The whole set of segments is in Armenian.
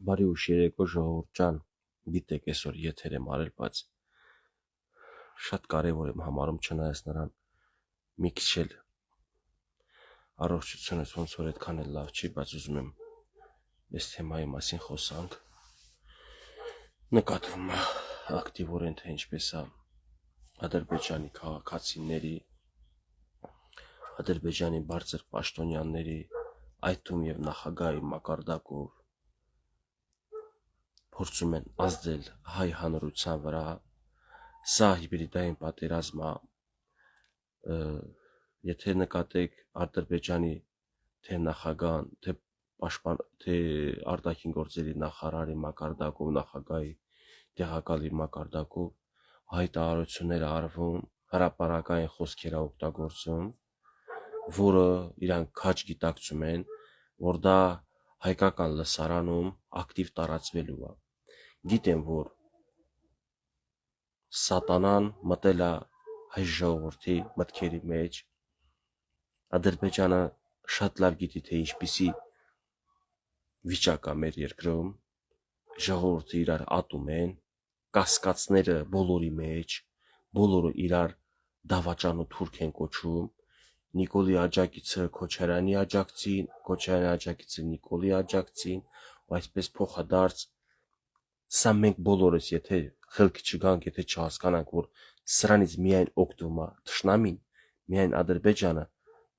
Բարի ուշ երեկո ժողովուրդ ջան, գիտեք այսօր եթեր եմ արել, բայց շատ կարևոր եմ համարում չնայած նրան մի քիչ էլ առողջությունս ոնց որ այդքան էլ լավ չի, բայց ուզում եմ այս թեմայի մասին խոսանք։ Նկատվում է ակտիվորեն թե ինչպես է Ադրբեջանի քաղաքացիների, Ադրբեջանի բարձր պաշտոնյաների, այդ թվում եւ նախագահի մակարդակով փորձում են ազդել հայ հանրության վրա։ Սա հիբրիդային պատերազմ է, եթե նկատեք Ադրբեջանի թե նախագահան, թե արտաքին գործերի նախարարի մակարդակով, նախագահի տեղակալի մակարդակով հայտարարություններ արվում, հրապարակային խոսքեր օգտագործում, որը իրանք քաջ գիտակցում են, որ դա հայկական լսարանում ակտիվ տարածվելու է։ Գիտեմ, որ սատանան մտել է հայ ժողովրդի մտքերի մեջ, Ադրբեջանը շատ լավ գիտի, թե ինչպիսի վիճակ է մեր երկրում, ժողովուրդը իրար ատում են, կասկածները բոլորի մեջ, բոլորը իրար դավաճան ու թուրք են կոչում, Նիկոլի աջակիցը Քոչարյանի աջակցին, Քոչարյանի աջակիցը Նիկոլի աջակցին, ու այսպես փոխադարձ։ Սա մենք բոլորս, եթե խելքի չգանք, եթե չհասկանանք, որ սրանից միայն օգտվում է թշնամին, միայն Ադրբեջանը,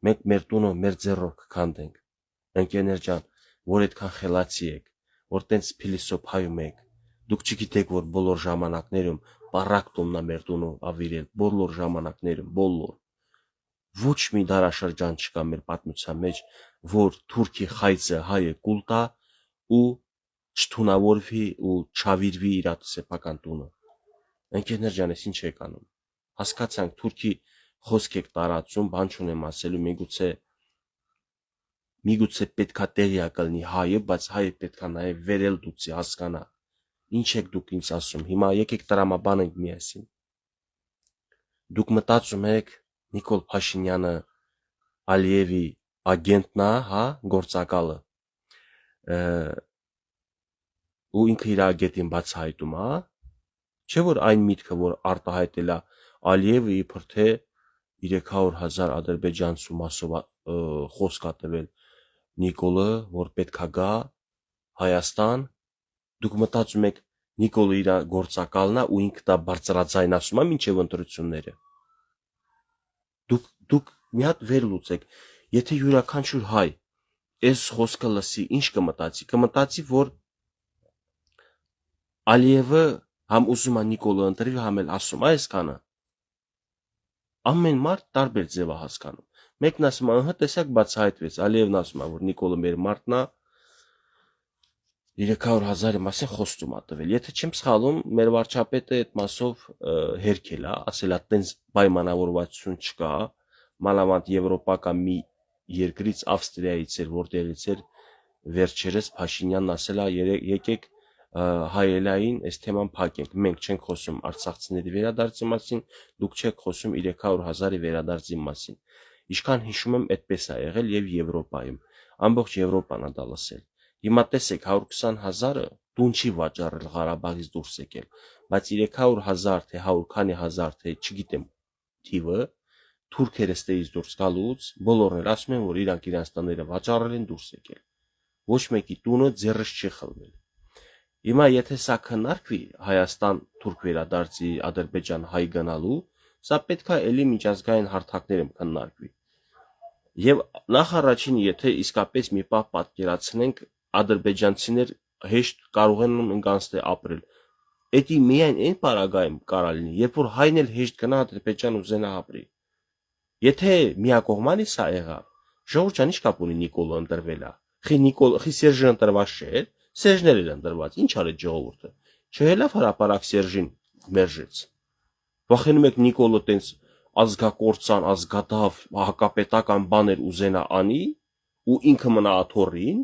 մենք մեր տունը մեր ձեռով կքանդենք։ Ընկերներ ջան, որ այդքան խելացի եք, որ տենց փիլիսոփայում եք, դուք չգիտեք, որ բոլոր ժամանակներում պարակ տունն է մեր տունը ավիրել, բոլոր ժամանակներում, բոլոր։ Ոչ մի դարաշրջան չկա մեր պատմության մեջ, որ թուրքի խայծը հայը կուլ տա ու չթունավորվի ու չավիրվի իր սեփական տունը։ Ընկերներ ջան, ինչ եք անում։ Հասկացանք, թուրքի խոսք եք տարածում, բան չունեմ ասելու, միգուցե պետքա տեղյակ լինի հայը, բայց հայը պետքա նաև վերել դուցի, հասկանա։ Ինչ եք դուք ինձ ասում։ Հիմա եկեք տրամաբանենք միասին։ Դուք մտածում եք Նիկոլ Փաշինյանը Ալիևի ագենտն է, հա, գործակալը, ու ինքը իր ագետին բացահայտում, հա։ Չէ՞ որ այն միտքը, որ արտահայտել է Ալիևը, իբր թե 300,000 ադրբեջանցու մասով խոսք է տվել Նիկոլը, որ պետքա գա Հայաստան, դուք մտածում եք Նիկոլը իր գործակալն է ու ինքը դա բարձրաձայնացում է մինչև ընտրությունները։ Դուք մի հատ վեր լուծեք, եթե յուրաքանչյուր հայ այս խոսքը լսի, ինչ կմտածի, որ Ալիևը համ ուզում է Նիկոլը ընտրի, համ էլ ասում է այսքանը։ Ամեն մարդ տարբեր ձև է հասկանում։ Մեկն ասում է, ըհը, տեսակ բացահայտվեց, Ալիևն ասում է, որ Նիկոլը մեր մարդն է, 300,000-ի մասին խոստում է տվել։ Եթե չեմ սխալվում, մեր վարչապետը այդ մասով հերքել է, ասել է, տենց պայմանավորվածություն չկա, մանավանդ եվրոպական մի երկրից, Ավստրիայից էր, որտեղից էր վերջերս Փաշինյանն ասել է, եկեք հայելային այս թեման փակենք։ Մենք չենք խոսում արցախցիների վերադարձի մասին, դուք չեք խոսում 300,000-ի վերադարձի մասին։ Ինչքան հիշում եմ, այդպես է եղել եւ Եվրոպայում։ Ամբողջ Եվրոպան է դա լսել։ Հիմա տեսեք, 120,000-ը տուն չի վաճառել Ղարաբաղից դուրս եկել, բայց 300,000 թե 100 քանի հազար թե չգիտեմ թիվը թուրքերը ստերից դուրս գալուց բոլորն էլ ասում են, որ իրանք իրանց տները վաճառել են, դուրս եկել։ Ոչ մեկի տունը ձեռս չի խլվել։ Հիմա եթե սա քննարկվի Հայաստան թուրք վերադարձի Ադրբեջան հայ գնալու, սա պետքա էլի միջազգային հարթակներում քննարկվի։ Եվ նախ առաջին, եթե իսկապես մի պահ պատկերացնենք, ադրբեջանցիներ հեշտ կարող են ընկանստե ապրել։ Էդի միայն այն պարագայում կարա լինի, երբ որ հայն էլ հեշտ գնա Ադրբեջան ուզենա ապրի։ Եթե միակողմանի սա եղավ, ժողովուրդ ջան, ի՞նչ կապ ունի Նիկոլը ընտրվել է։ Խի Սերժը ընտրված չէ, Սերժներ էր ընտրված, ինչ արեց ժողովուրդը։ Չհելավ հրապարակ Սերժին մերժեց։ Վախենում եք Նիկոլը տենց ազգակործան, ազգադավ, հակապետական բաներ ուզենա անի ու ինքը մնա աթոռին։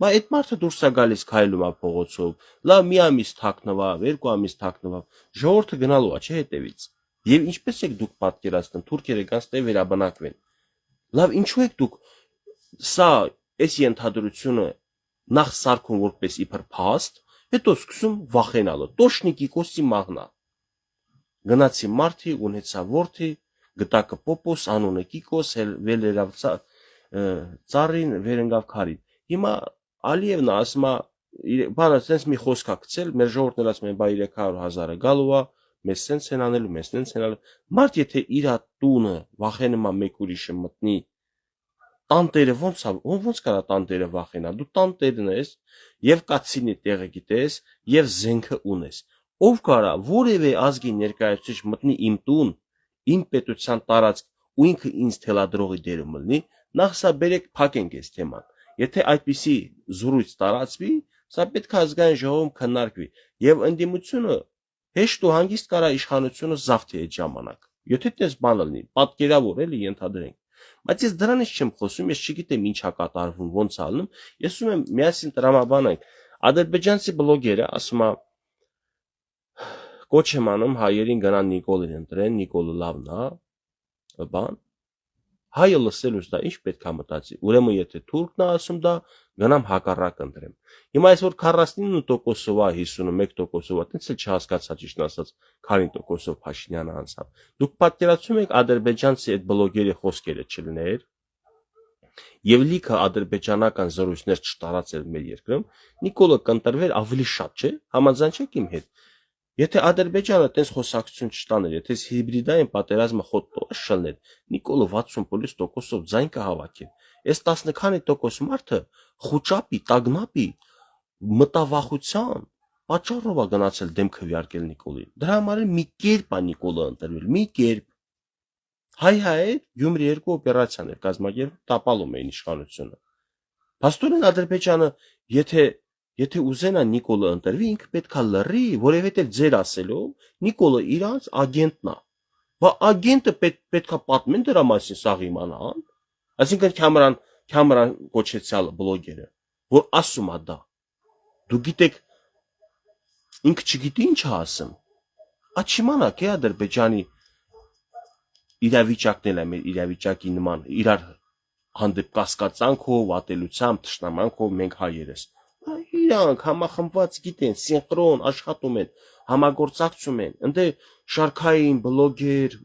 Բա այդ մարդը դուրս է գալիս քայլում է փողոցով, լավ մի ամիս թաքնվավ, 2 ամիս թաքնվավ, ժողովուրդը գնալու է, չէ՞ հետևից։ Եվ ինչպես եք դուք պատկերացնում, թուրքերը գանստե վերաբնակվեն։ Լավ, ինչու եք դուք սա այս ենթադրությունը նախ սարքում որպես իբր փաստ, հետո սկսում վախենալը, տոշնիկի կոսի մաղնա։ Գնացի մարդի, ունեցա որդի, գտակը պոպոս, անունը Կիկոս, վելերավ ծառին, վերընկավ քարին։ Հիմա Ալիևն ասում է, բանը sense մի խոսքա գցել, մեր ժողովուրդն ասում են, բա 300,000-ը գալու է, մեզ sense են անելու, մեզ sense են անելու։ Մարդ եթե իր տունը վախենում է մեկ ուրիշը մտնի, տանտերը ոնց կարա տանտերը վախենա, դու տանտերն ես, եւ կացինի տեղը գիտես, եւ զենքը ունես։ Ով կարա որևէ ազգի ներկայացուցիչ մտնի իմ տուն, իմ պետության տարածք ու ինքը ինձ թելադրողի դերում լինի, նախ սա բերեք փակենք այս թեման։ Եթե այդպիսի զրույց տարածվի, սա պետք է ազգային ժողովում քննարկվի եւ ընդդիմությունը հեշտ ու հանգիստ կարա իշխանությունը զավթի այդ ժամանակ։ Եթե դες բանը լինի, պատկերավոր էլի ենթադրենք։ Բայց ես դրանից չեմ խոսում, ես չգիտեմ ինչա կատարվում, ոնց է ալնում։ Ես ուզում եմ միասին տրամաբանենք։ Ադրբեջանցի բլոգերը ասում է կոչ եմ անում հայերին գնան Նիկոլին ընտրեն, Նիկոլը լավն է, բան։ Հայը լսելուց դա ինչ պետք է մտածի։ Ուրեմն եթե թուրքն է ասում դա, գնամ հակառակ ընտրեմ։ Հիմա այսօր 49%-ով է, 51%-ով է, տենց էլ չհասկացա ճիշտ ասած, 40%-ով Փաշինյանը անցավ։ Դուք պատկերացնում եք ադրբեջանցի այդ բլոգերի խոսքերը չլիներ, եւ լիքը ադրբեջանական զրույցներ չտարածել մեր երկրում, Նիկոլը կընտրվեր ավելի շատ, չէ՞։ Համաձայն չեք իմ հետ։ Եթե Ադրբեջանը տես խոսակցություն չտաներ, եթե հիբրիդային պատերազմը խոտ շլներ, Նիկոլը 60%-ով ձայն կհավաքեր։ Այս 10% մարդը խոճապի, տագնապի, մտավախության պատճառով է գնացել դեմ քվեարկել Նիկոլին։ Դրա համար մի կերպ է Նիկոլը ընտրվել, մի կերպ։ Հայ-հայ Գյումրի 2 օպերացիաներ կազմակերպ տապալում էին իշխանությունը։ Փաստորեն Ադրբեջանը Եթե ուզենա Նիկոլը ընտրվի, ինքը պետքա լռի, որովհետև ձեր ասելով Նիկոլը իրանց ագենտն է։ Բա ագենտը պետքա պատմեն դրա մասին սաղ իմանան։ Այսինքն Քամրան կոչեցյալ բլոգերը, որ ասում է դա։ Դու գիտեք ինքը չգիտի ինչ է ասում։ Աչիմանակ է Ադրբեջանի իրավիճակն էլ է մեր իրավիճակի նման, իրար հանդեպ կասկածանքով, ատելությամբ, թշնամանքով մենք հայերս։ Իրանք համախմբված գիտեն, սինխրոն աշխատում են, համագործակցում են, ընդ շարքային բլոգեր,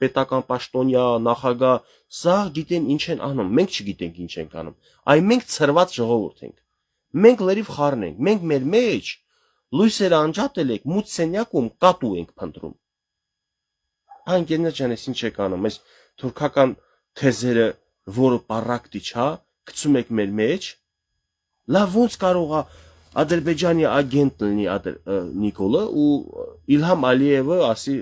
պետական պաշտոնյա, նախագահ, սա գիտեն ինչ են անում, մենք չգիտենք ինչ ենք անում, այ մենք ցրված ժողովուրդ ենք, մենք լրիվ խառն ենք, մենք մեր մեջ լույսերը անջատել ենք, մութ սենյակում կատու ենք փնտրում։ Անգերներ ջան, ես ինչ եք անում, այս թուրքական թեզերը, որը պարակտիչ, հա, գցում եք մեր մեջ։ Լավ ոնց կարող է Ադրբեջանի ագենտ լինի Նիկոլը ու Իլհամ Ալիևը ասի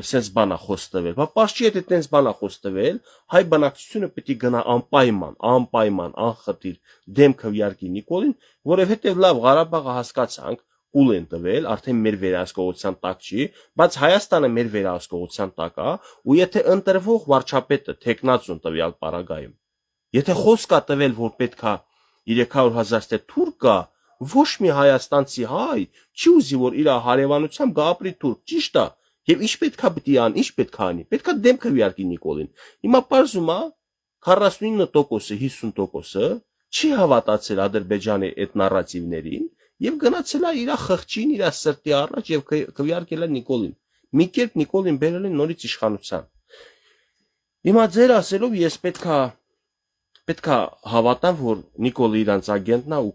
sense բանա խոստվել։ Բա պաշտի եթե տենց բանա խոստվել, հայ բանակցությունը պետք է գնա անպայման, անխտիր դեմ քվեարկի Նիկոլին, որովհետև լավ Ղարաբաղը հասկացանք, ուլ են տվել, արդեն մեր վերահսկողության տակ չի, բայց Հայաստանը մեր վերահսկողության տակ է, ու եթե ընտրվող վարչապետը տեխնացուն տվյալ պարագայում, եթե խոսք է տվել, որ պետքա 300,000 թե թուրք կա, ոչ մի հայաստանցի հայ չի ուզի, որ իր հարևանությամբ գա ապրի թուրք, ճիշտ է, եւ ինչ պետքա պիտի անի, ինչ պետքա անի, պետքա դեմ քվեարկի Նիկոլին։ Հիմա պարզում է 49%-ը, 50%-ը չի հավատացել Ադրբեջանի այդ նարատիվներին եւ գնացել է իր խղճին, իր սրտի առաջ եւ քվեարկել է Նիկոլին։ Մի կերպ Նիկոլին բերել են նորից իշխանության։ Հիմա ձեր ասելով ես պետքա հավատամ, որ Նիկոլը իրանց ագենտն է ու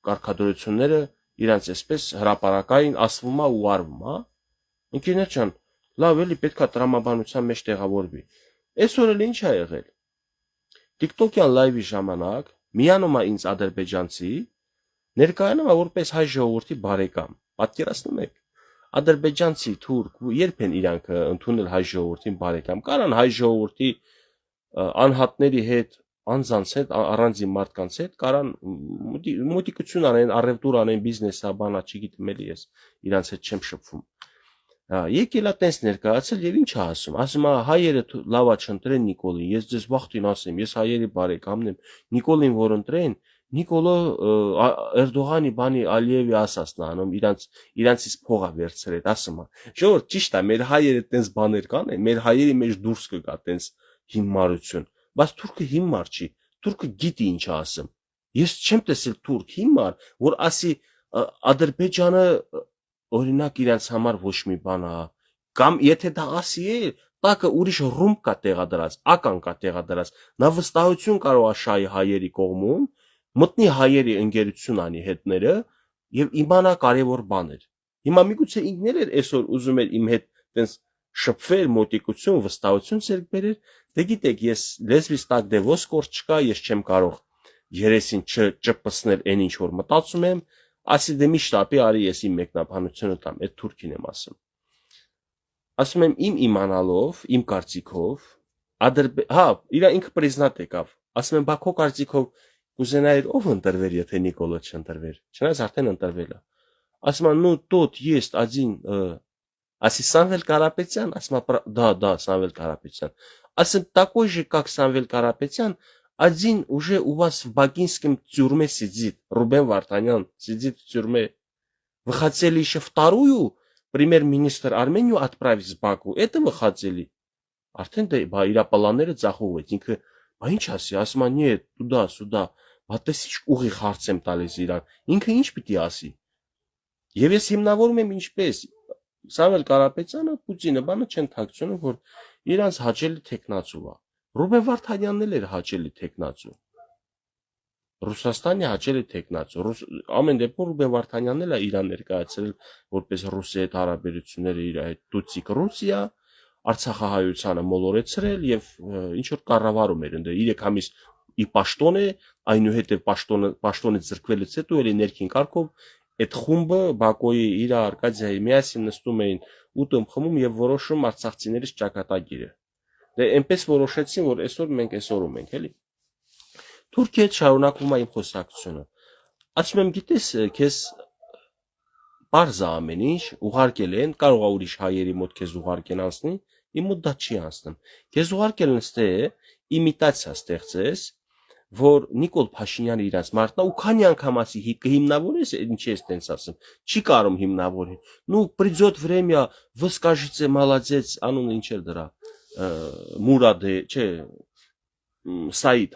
կարգադրությունները իրանց այսպես հրապարակային ասվում է ու արվում է։ Ընկերներ ջան, լավ էլի պետքա տրամաբանության մեջ տեղավորվի։ Այսօր էլ ինչ է եղել։ TikTok-յան լայվի ժամանակ միանում է ինձ ադրբեջանցի, ներկայանում է որպես հայ ժողովրդի բարեկամ։ Պատկերացնում եք, ադրբեջանցի, թուրք, երբ են իրանք ընդունել հայ ժողովրդին բարեկամ։ Կարան հայ ժողովրդի անհատների հետ, անձանց հետ, առանձին մարդկանց հետ կարան մոտիկություն անեն, առևտուր անեն, բիզնես, բանա, չգիտեմ էլի ես իրանց հետ չեմ շփվում։ Եկել է տենց ներկայացել եւ ինչ է ասում։ Ասում է հայերը լավա չընտրեն Նիկոլին, ես ձեզ վախտին ասեմ, ես հայերի բարեկամն եմ, Նիկոլին որ ընտրեն, Նիկոլը Էրդողանի բանի Ալիևի ասածն է անում, իրանցից փող է վերցրել, ասում է։ Ժողովուրդ ճիշտ է, մեր հայերը տենց բաներ կան, մեր հայերի մեջ դուրս կգա տենց հիմարություն, բայց թուրքը հիմար չի, թուրքը գիտի ինչ է ասում։ Ես չեմ տեսել թուրք հիմար, որ ասի Ադրբեջանը օրինակ իրենց համար ոչ մի բան է, կամ եթե դա ասի է, տակը ուրիշ ռումբ կա տեղադրած, ական կա տեղադրած, նա վստահություն կարող է շահի հայերի կողմում, մտնի հայերի ընկերություն անի հետները եւ իմանա կարևոր բաներ։ Հիմա միգուցե ինքն էլ էր այսօր ուզում էր իմ հետ տենց շփվել, մոտիկություն, վստահություն ցերկ բերեր, դե գիտեք, ես լեզվիս տակ դե ոսկոր չկա, ես չեմ կարող երեսին չճպսնել այն ինչ որ մտածում եմ, ասի դե մի շտապի արի ես իմ մեկնաբանությունը տամ, այդ թուրքին եմ ասում։ Ասում եմ իմ իմանալով, իմ կարծիքով, հա, իր ինքը պրիզնատ եկավ։ Ասում եմ, բա քո կարծիքով կուզենայիր ով ընտրվեր, եթե Նիկոլը չընտրվեր։ Չնայած արդեն ընտրվել է։ Ասում եմ, ну тот есть один, ասի Սամվել Կարապետյան, ասում եմ, да, Самвел Карапетян։ Ասում такой же, как Самвел Карапетян, один уже у вас в бакинском тюрьме сидит, Рубен Вартанян сидит в тюрьме. Вы хотели еще вторую премьер-министр Армению отправить в Баку? Это вы хотели? Արդեն դե բա իր պլանները ձախողվեց, ինքը բա ինչ ասի, ասում է, нет, туда, сюда, բա տեսի ուղիղ հարց եմ տալիս իրան, ինքը ինչ պիտի ասի։ Եվ ես հիմնավորում եմ ինչպես, Սամվել Կարապետյանը, Պուտինը բանը չեն թաքցնում, որ իրանց հաճելի տեխնացու է։ Ռուբեն Վարդանյանն էլ էր հաճելի տեխնացու։ Ռուսաստանի հաճելի տեխնացու։ Ամեն դեպքում Ռուբեն Վարդանյանն էլ է իրան ներկայացրել որպես Ռուսիայի հետ հարաբերությունները իր հետ տուցիկ Ռուսիա, Արցախահայությանը մոլորեցրել եւ ինչ որ կառավարում էր ընդ 3 ամիս ի պաշտոն է, այնուհետև պաշտոնից զրկվելուց հետո էլի ներքին կարգով այդ խումբը Բակոյի իր Արկադիայի միասին նստում էին ուտում խմում եւ որոշում արցախցիներից ճակատագիրը։ Դե այնպես որոշեցին, որ այսօր մենք այսօրում ենք, էլի։ Թուրքիա շարունակում է իմ խոսակցությունը։ Ասում եմ, գիտես, քեզ բարձ ամեն ինչ ուղարկել են, կարող է ուրիշ հայերի մոտ քեզ ուղարկեն անցնի, իմ մոտ դա չի անցնում։ Քեզ ուղարկել են ստե իմիտացիա ստեղծես, որ Նիկոլ Փաշինյանը իրաց մարդն է ու քանի անգամ ասի կհիմնավորես, ինչ ես տենց ասում, չի կարող հիմնավորել։ Ну, придет время, вы скажете, молодец, անունը ինչ էր дыра, Մուրադե, չէ, Саид,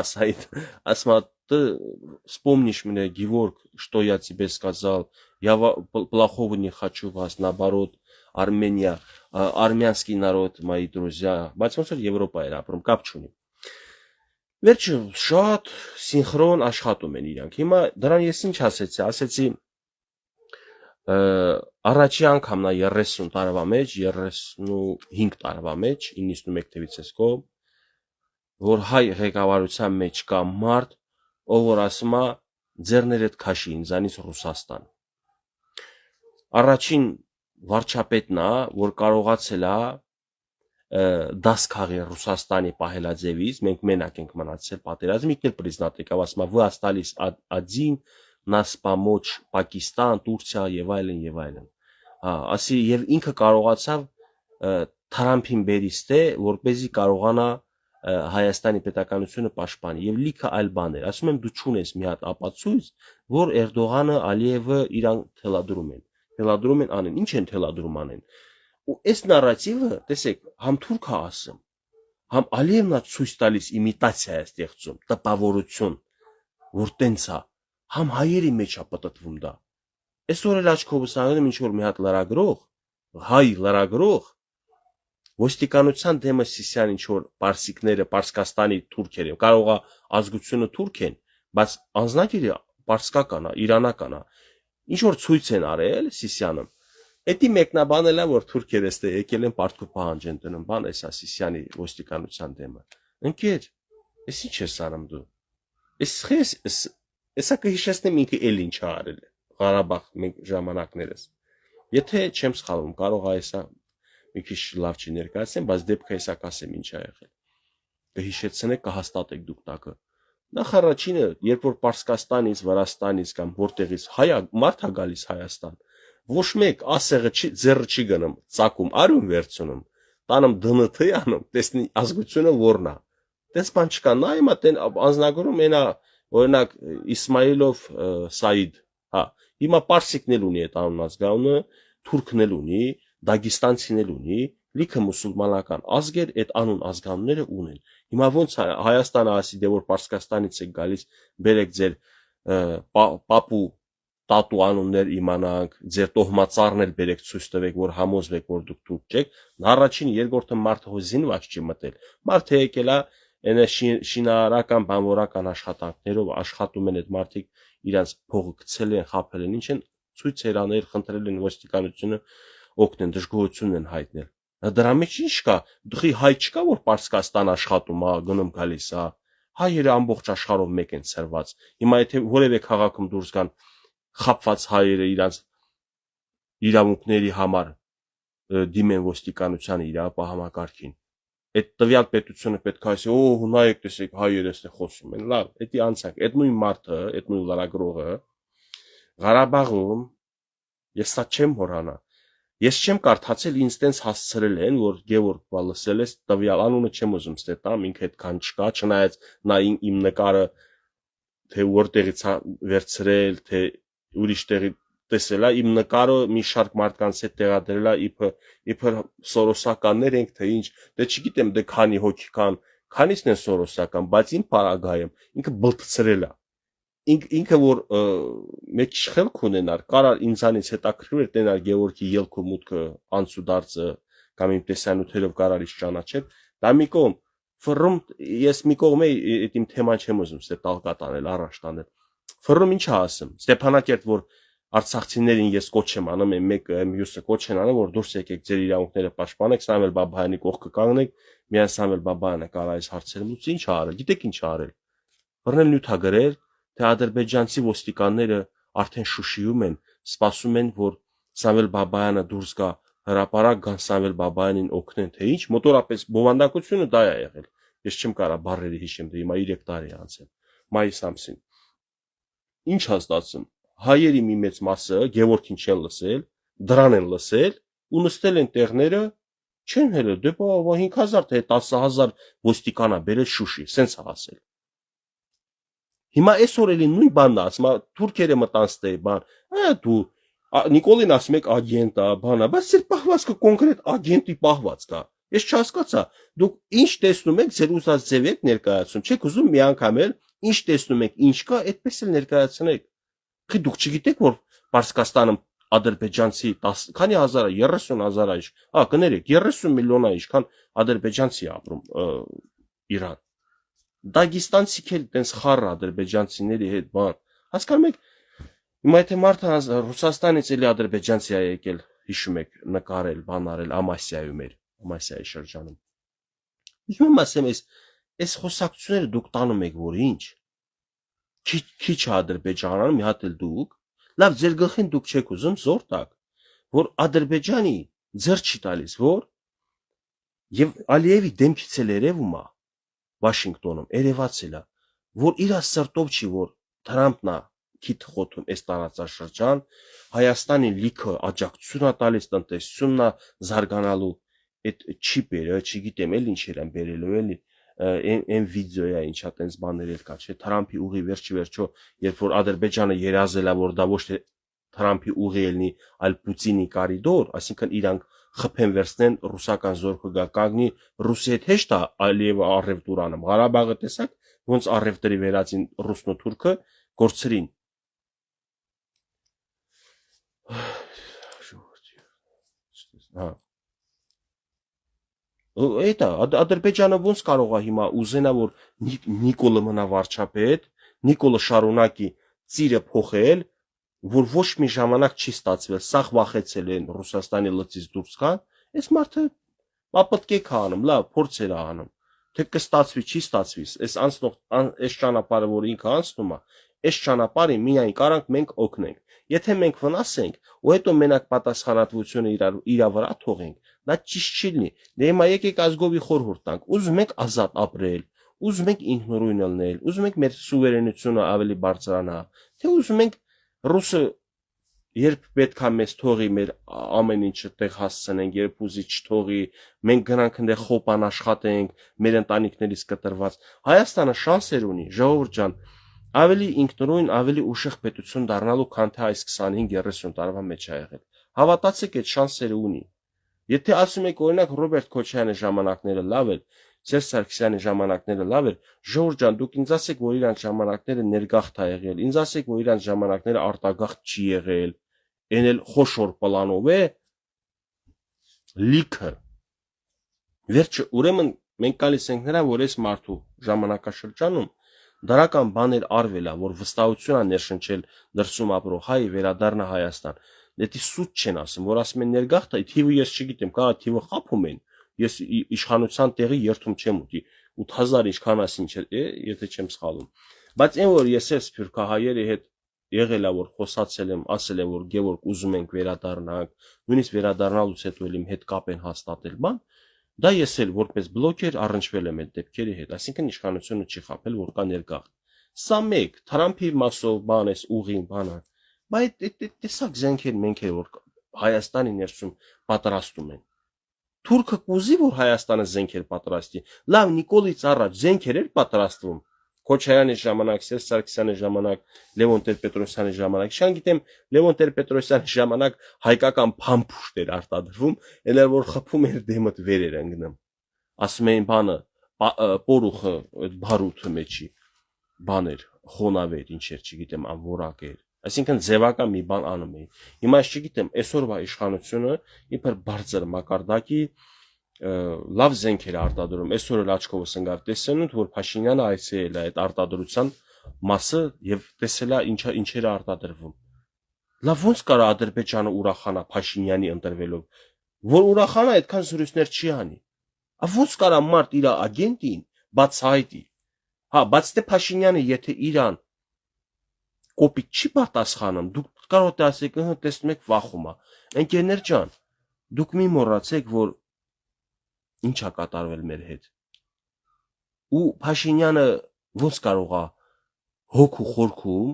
Саид, ասма, ты вспомнишь меня, Георг, что я тебе сказал, я плохого не хочу вас, наоборот, Армения, армянский народ, мои друзья, բայց ոնց որ Եվրոպա էր ապրում, կապ չունի։ Վերջը շատ սինխրոն աշխատում են իրանք։ Հիմա դրան ես ինչ ասեցի, առաջի անգամն է 30 տարվա մեջ, 35 տարվա մեջ, 91 թվից էս կողմ, որ հայ ղեկավարության մեջ կա մարդ, ով որ ասում է ձեռներդ քաշի ինձանից Ռուսաստան։ Առաջին վարչապետն է, որ կարողացել է դաս քաղի Ռուսաստանի պահելաձևից, մենք մենակ ենք մնացել պատերազմի, ինքն էլ պրիզնատ եկավ, ասում է, вы остались один, нас помочь Պակիստան, Տուրքիա եւ այլն եւ այլն։ Ասի եւ ինքը կարողացավ Թրամփին բերիստե, որպեսզի կարողանա Հայաստանի պետականությունը պաշտպանի եւ լիքը այլ բաներ։ Ասում եմ, դու չունես մի հատ ապացույց, որ Էրդողանը, Ալիևը իրան թելադրում են անեն։ Ինչ են թելադրում անեն։ Ու այս նարատիվը, տեսեք, համ թուրքը ասում, համ Ալիևն է ցույց տալիս իմիտացիա է ստեղծում, տպավորություն, որ տենց է, համ հայերի մեջ է պատտվում դա։ Այսօր էլ աչքովս անում ինչ որ մի հատ լրագրող, հայ լրագրող, ոստիկանության դեմը Սիսյան ինչ որ պարսիկները, Պարսկաստանի թուրքեր են, կարող է ազգությունը թուրք են, բայց անձնագիրը պարսկական է, իրանական է։ Ինչ որ ցույց են արել Սիսյանը։ Էդի մեկնաբանել է, որ թուրքերը էստե եկել են պարտքու պահանջ են տնում, բան էս Սիսյանի ոստիկանության դեմը։ Ընկեր, էս ինչ ես անում դու։ Էսա կհիշեցնեմ ինքը էլ ինչ է արել Ղարաբաղ մենք ժամանակներս։ Եթե չեմ սխալվում, կարող է էսա մի քիչ լավ չի ներկայացնեմ, բայց դեպքը էսա կասեմ ինչ է եղել։ Կհիշեցնեք, կհաստատեք դուք տակը։ Նախ առաջինը, երբ որ Պարսկաստանից, Վրաստանից կամ որտեղից մարդ է գալիս Հայաստան, ոչ մեկ ասեղը ձեռը չի գնում, ծակում, արյուն վերցնում, տանում ԴՆԹ անում, տեսնի ազգությունը որն է։ Տես բան չկա, նա հիմա տեն անձնագրում ենա, օրինակ Իսմայիլով Սաիդ, հիմա պարսիկն էլ ունի այդ անուն ազգանունը, թուրքն էլ ունի, դագիստանցին էլ ունի, լիքը մուսուլմանական ազգեր այդ անուն ազգանունները ունեն։ Հիմա ոնց Հայաստանը ասի դե որ Պարսկաստանից է գալիս, բերեք ձեր պապու տատու անուններ իմանանք, ձեր տոհմածառներ բերեք ցույց տվեք, որ համոզվեք, որ դուք թուրք չեք, առաջին երկրորդը մարդը զինված չի մտել։ Մարդը եկել է այնա շինարարական, բանվորական աշխատանքներով աշխատում են այդ մարդիկ, իրանց փողը գցել են, խաբել են, ինչ են ցույցեր անել, խնդրել են ոստիկանությունը օգնեն, դժգոհություն են հայտնել։ Դրա մեջ ինչ կա, դուխի հայ չկա, որ Պարսկաստան աշխատում, գնում գալիս, հայերը ամբողջ աշխարհով մեկ են ծրված։ Հիմա եթե որևէ քաղաքում դուրս գան խապված հայերը իրանց իրավունքների համար դիմեն ոստիկանությանը իրավապահ այդ տվյալ պետությունը պետք է ասի, օ, նայեք, տեսեք, հայերը էստեղ խոսում են, լավ, դա անցանք, այդ նույն մարդը, այդ նույն լրագրողը Ղարաբաղում ես սա չեմ հորանա։ Ես չեմ կարդացել, ինձ տենց հասցրել են, որ Գևորգ լսել ես տվյալ անունը չեմ ուզում ստետամ, ինքը այդքան չկա, չնայած նա իմ նկարը թե որտեղից վերցրել, թե ուրիշ տեղի տեսել է, իմ նկարը մի շարք մարդկանց հետ տեղադրել է, իբր սորոսականներ ենք, թե ինչ, դե չգիտեմ, դե քանի հոգի կան, քանիսն են սորոսական, բայց իմ պարագայում ինքը բլթցրել է։ Ինքը որ մեկ շխելք ունենար, կարար ինձանից հետաքրքրել տենար Գևորգի ելքը մուտքը անցուդարձը կամ իմ տեսանյութերով կարար իշ ճանաչել, դա մի կողմ ֆռում ես մի կողմ այդ իմ թեման չեմ ուզում ստե տալկա տանել, առաջ տանել։ Ֆռում ինչա ասում, Ստեփանակերտ որ արցախցիներին ես կոչ եմ անում, մեկը մյուսը կոչ են անում, որ դուրս եկեք ձեր իրավունքները պաշտպանեք, Սամվել Բաբայանի կողքը կանգնեք, միայն Սամվել Բաբայանը կարող է այս հարցերը լուծի, ինչ արել, գիտեք ինչ արել։ Բռնել նյութա գրել, թե ադրբեջանցի ոստիկանները արդեն Շուշիում են, սպասում են, որ Սամվել Բաբայանը դուրս գա հրապարակ գան Սամվել Բաբայանին օգնեն, թե ինչ, մոտորապես բովանդակությունը դա է եղել։ Ես չեմ կարող բառերը հիշեմ, դե հիմա 3 տարի է անցել։ Մայիս ամսին։ Ինչ հաստատում։ Հայերի մի մեծ մասը Գևորգին չեն լսել, դրան են լսել ու նստել են տեղները, չեն հելել, դե 5000 թե 10000 ոստիկանա բերել Շուշի, սենց է ասել։ Հիմա այսօր էլի նույն բանն է ասում, թուրքերը մտան ստե բան, դու Նիկոլին ասում եք ագենտ է, բանա, բայց ձեր պահվածքը կոնկրետ ագենտի պահվածք է։ Ես չհասկացա, դուք ինչ տեսնում եք, ձեր ուզած ձև եք ներկայացում, չեք ուզում մի անգամ էլ ինչ տեսնում եք, ինչ կա, այդպես էլ ներկայացնեք։ Խի դուք չգիտեք, որ Պարսկաստանում ադրբեջանցի 10 քանի հազար է, 30000 է, կներեք, 30 միլիոն է, ինչքան ադրբեջանցի ապրում Իրան։ Դագիստանցիք էլ տենց խառը ադրբեջանցիների հետ բան։ Հասկանում եք, հիմա եթե մարդը Ռուսաստանից էլի ադրբեջանցի է եկել, հիշում եք, նկարել, բան արել Ամասիայում էր, Ամասիայի շրջանում։ Ուզում եմ ասեմ, այս խոսակցությունները դուք տանում եք, որ ինչ։ Քիչ ադրբեջանանում, մի հատ էլ դուք, լավ ձեր գլխին դուք չեք ուզում զոր տակ, որ Ադրբեջանի ձեռ չի տալիս, որ եւ Ալիևի դեմքից էլ երևում է Վաշինգտոնում, երևացել է, որ իր սրտով չի, որ Թրամփն է քիթ խոթում այս տարածաշրջան, Հայաստանի լիքը աջակցություն է տալիս, տնտեսությունն է զարգանալու, այդ չիպերը, չգիտեմ էլ ինչ են բերելու էլի, այն վիդեոյա ինչա տենց բաներ էլ կա, չէ, Թրամփի ուղի վերջի, երբ որ Ադրբեջանը երազել է, որ դա ոչ թե Թրամփի ուղի ելնի, այլ Պուտինի կարիդոր, այսինքն իրանք խփեն վերցնեն ռուսական զորքը գա կանգնի, Ռուսի հետ հեշտ է Ալիևը առևտուր անում, Ղարաբաղը տեսակ, ոնց առևտրի վերածին ռուսն ու թուրքը գործրին։ Էտա Ադրբեջանը ոնց կարող է հիմա ուզենա, որ Նիկոլը մնա վարչապետ, Նիկոլը շարունակի ծիրը փոխել, որ ոչ մի ժամանակ չի ստացվել, սաղ վախեցել են Ռուսաստանի լծից դուրս գան, այս մարդը ապտկեք է անում, լավ, փորձեր է անում, թե կստացվի, չի ստացվի, այս անցնող, այս ճանապարհը, որ ինքը անցնում է, այս ճանապարհին միայն կարանք մենք օգնենք, եթե մենք վնասենք, ու հետո մենակ պատասխանատվությունը իր վրա թողենք, դա ճիշտ չի լինի, դե հիմա եկեք ազգովի խորհուրդ տանք, ուզում ենք ազատ ապրել, ուզում ենք ինքնուրույն լինել, ուզում ենք մեր սուվերենությունը ավելի բարձրանա, թե ուզում ենք ռուսը երբ պետք է մեզ թողի մեր ամեն ինչը տեղ հասցնենք, երբ ուզի չթողի, մենք գնանք այնտեղ խոպան աշխատենք, մեր ընտանիքներից կտրված, Հայաստանը շանսեր ունի, ժողովուրդ ջան, ավելի ինքնուրույն, ավելի ուժեղ պետություն դառնալու, քան թե այս 25-30 տարվա մեջ ա եղել։ Հավատացեք, այդ շանսերը ունի։ Եթե ասում եք օրինակ Ռոբերտ Քոչարյանի ժամանակները լավ էր, Սերժ Սարգսյանի ժամանակները լավ էր, Ժողովուրդ ջան, դուք ինձ ասեք, որ իրանց ժամանակները ներգաղթ ա եղել, ինձ ասեք, որ իրանց ժամանակները արտագաղթ չի եղել, այն էլ խոշոր պլանով է, լիքը։ Վերջը, ուրեմն մենք գալիս ենք նրա, որ այս մարդու ժամանակաշրջանում դրական բաներ արվել է, որ վստահություն է ներշնչել դրսում ապրող հայ վերադառնա Հայաստան։ Դե սուտ չեն ասում, որ ասում են ներգաղթ է, թիվը ես չգիտեմ, կարա թիվը խափում են, ես իշխանության տեղի երթում չեմ ուտի, 8000 ինչքան ասին չէ, եթե չեմ սխալում։ Բայց այն որ ես էլ սփյուռքահայերի հետ եղել է, որ խոսացել եմ, ասել եմ, որ Գևորգ ուզում ենք վերադառնանք, նույնիսկ վերադառնալուց հետո էլ իմ հետ կապ են հաստատել բան, դա ես էլ որպես բլոգեր առնչվել եմ այդ դեպքերի հետ, այսինքն իշխանությունը չի խափել, որ կա ներգաղթ։ Սա մեկ, Թրամփի մասով բան էս ուղին բանը, բայց տեսակ զենքեր մենք էլ որ Հայաստանի ներսում պատրաստում են։ Թուրքը կուզի որ Հայաստանը զենքեր պատրաստի, լավ Նիկոլից առաջ զենքեր էր պատրաստվում, Քոչարյանի ժամանակ, Սերժ Սարգսյանի ժամանակ, Լևոն Տեր-Պետրոսյանի ժամանակ, շան գիտեմ Լևոն Տեր-Պետրոսյանի ժամանակ հայկական փամփուշտ էր արտադրվում, elə որ խփում էր դեմդ վեր էր ընկնում։ Ասում էին բանը, պորուխը այդ բարութը մեջի բաներ, խոնավեր, ինչեր, չգիտեմ, անորակ էր։ Այսինքն ձևական մի բան անում էին։ Հիմա ես չգիտեմ, այսօրվա իշխանությունը իբր բարձր մակարդակի լավ զենքեր արտադրում, այսօր էլ աչքովս ընկավ տեսնելուն, որ Փաշինյանը այցելել է այդ արտադրության մասը եւ տեսել է ինչեր է արտադրվում։ Լավ ոնց կարա Ադրբեջանը ուրախանա Փաշինյանի ընտրվելով, որ ուրախանա այդքան զրույցներ չի անի։ Ոնց կարա մարդ իր ագենտին բացահայտի։ Հա, բայց դե Փաշինյանը եթե իրան կոպիտ չի պատասխանում, դուք կարող եք ասեք, տեսնում եք վախում է։ Ընկերներ ջան, դուք մի մոռացեք, որ ինչ է կատարվել մեր հետ։ Ու Փաշինյանը ոնց կարող է հոգու խորքում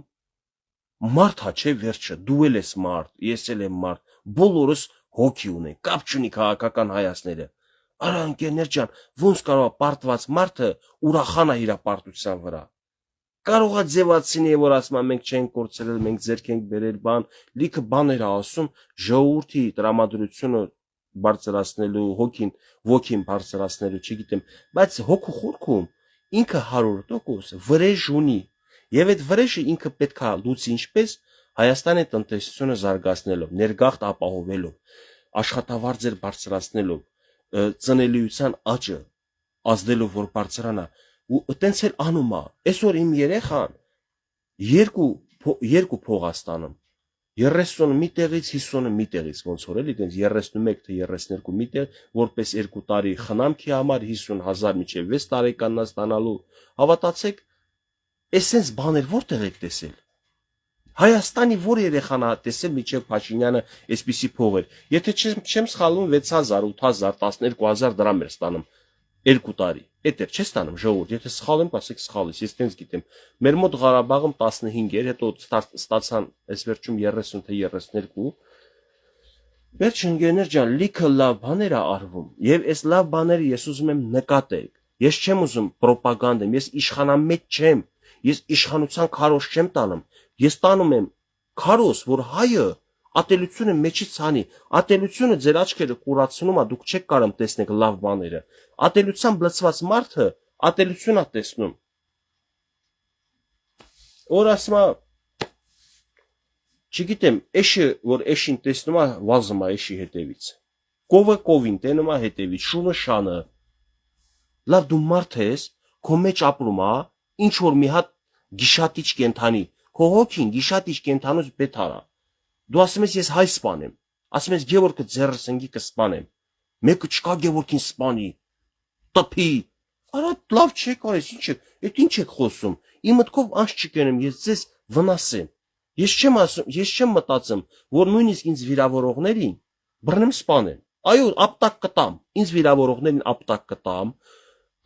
մարդ հա չէ վերջը, դու էլ ես մարդ, ես էլ եմ մարդ, բոլորս հոգի ունենք, կապ չունի քաղաքական հայացները։ Արա ընկերներ ջան, ոնց կարող է պարտված մարդը ուրախանա իր պարտության վրա։ Կարող է ձևացնի, որ ասում մենք չենք կորցրել, մենք ձեռք ենք բերել բան, լիքը բաներ ասում, ժողովրդի տրամադրությունը բարձրացնելու, ոգին բարձրացնելու, չգիտեմ, բայց հոգու խորքում ինքը 100% վրեժ ունի, եւ այդ վրեժը ինքը պետք է լուծի ինչպես Հայաստանի տնտեսությունը զարգացնելով, ներգաղթ ապահովելով, աշխատավարձեր բարձրացնելով, ծնելիության աճը ազդելով, որ բարձրանա, ու այտենց էլ անում է։ Այսօր իմ երեխան երկու փող է ստանում, 30 մի տեղից, 50 մի տեղից, ոնց որ էլի, այտենց 31 թե 32 մի տեղ, որպես 2 տարի խնամքի համար 50,000 մինչև 6 տարեկանն ստանալու, հավատացեք, այսպես բաներ որտեղ եք տեսել։ Հայաստանի որ երեխան է տեսել մինչև Փաշինյանը այսպիսի փող էր, եթե չեմ սխալվում 6000, 8000, 12000 դրամ էր ստանում 2 տարի, էդ էր չէ ստանում ժողովուրդ, եթե սխալ եմ, ասեք սխալ ես, ես տենց գիտեմ, մեր մոտ Ղարաբաղում 15 էր, հետո ստացան այս վերջում 30 թե 32, վերջ ընկերներ ջան, լիքը լավ բաներ է արվում, եւ այս լավ բաները ես ուզում եմ նկատեք, ես չեմ ուզում պրոպագանդեմ, ես իշխանամետ չեմ, ես իշխանության քարոզ չեմ տանում, ես տանում եմ քարոզ, որ հայը ատելությունը մեջից հանի, ատելությունը ձեր աչքերը կուրացնում է, դուք չեք կարող տեսնեք լավ բաները, ատելության բլծված մարդը ատելություն է տեսնում, որ ասում է, չգիտեմ, էշը, որ էշին տեսնում է, վազում է էշի հետևից, կովը կովին տենում է հետևից, շունը շանը, լավ դու մարդ ես, քո մեջ ապրում է, ինչ որ մի հատ գիշատիչ կենթանի, քո հոգին գիշատիչ կենթանուց բետար է, դու ասում ես ես հայ սպանեմ, ասում ես Գևորգը ձեռս ընկիկը սպանեմ, մեկը չկա Գևորգին սպանի, տփի, արա լավ չեք արես, ինչ եք, այդ ինչ եք խոսում, իմ մտքով անց չկենեմ, ես ձեզ վնասեմ, ես չեմ մտածում, որ նույնիսկ ինձ վիրավորողներին բռնեմ սպանեմ, այո, ապտակ կտամ, ինձ վիրավորողներին ապտակ կտամ,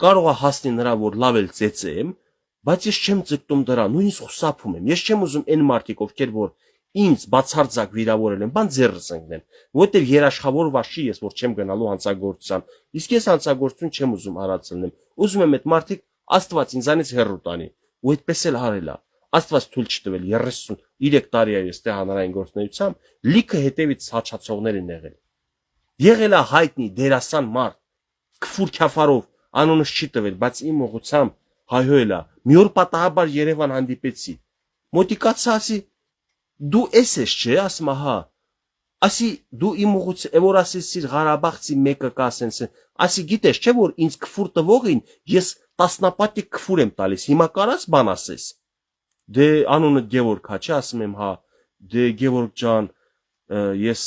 կարող է հասնի նրա, որ լավ էլ ծեծեմ, բայց ես չեմ ձգտում դրա, նույնիսկ խուսափում եմ, ես չեմ ուզում այն մարդիկ, ովքեր որ ինձ բացարձակ վիրավորել են, բան ձեռս ընկնեն, որտեղ երաշխավորված չի ես, որ չեմ գնալու հանցագործության, իսկ ես հանցագործություն չեմ ուզում արածելնեմ, ուզում եմ այդ մարդիկ Աստված ինձանից հեռու տանի, ու այդպես էլ արել է, Աստված թույլ չտվել 33 տարի է ես տեղ հանրային գործունեությամբ, լիքը հետևից հաչացողներ են եղել։ Եղել է հայտնի դերասան մարդ, քֆուր քյաֆարով անունս չի տվել, բայց իմ ուղղությամբ հայհոյելա։ Մի օր պատահաբար Երևան հանդիպեցի։ Մոտիկացա ասի դու էս ես չէ, ասում հա։ Ասի դու իմ ուղղությամբ որ ասեցիր Ղարաբաղցի մեկը կա ասենց, ասի գիտես չէ որ ինձ քֆուր տվողին ես տասնապատիկ քֆուր եմ տալիս, հիմա կարաս բան ասես։ Դե անունը Գևորգ հա չէ, ասում եմ հա, դե Գևորգ ջան, ես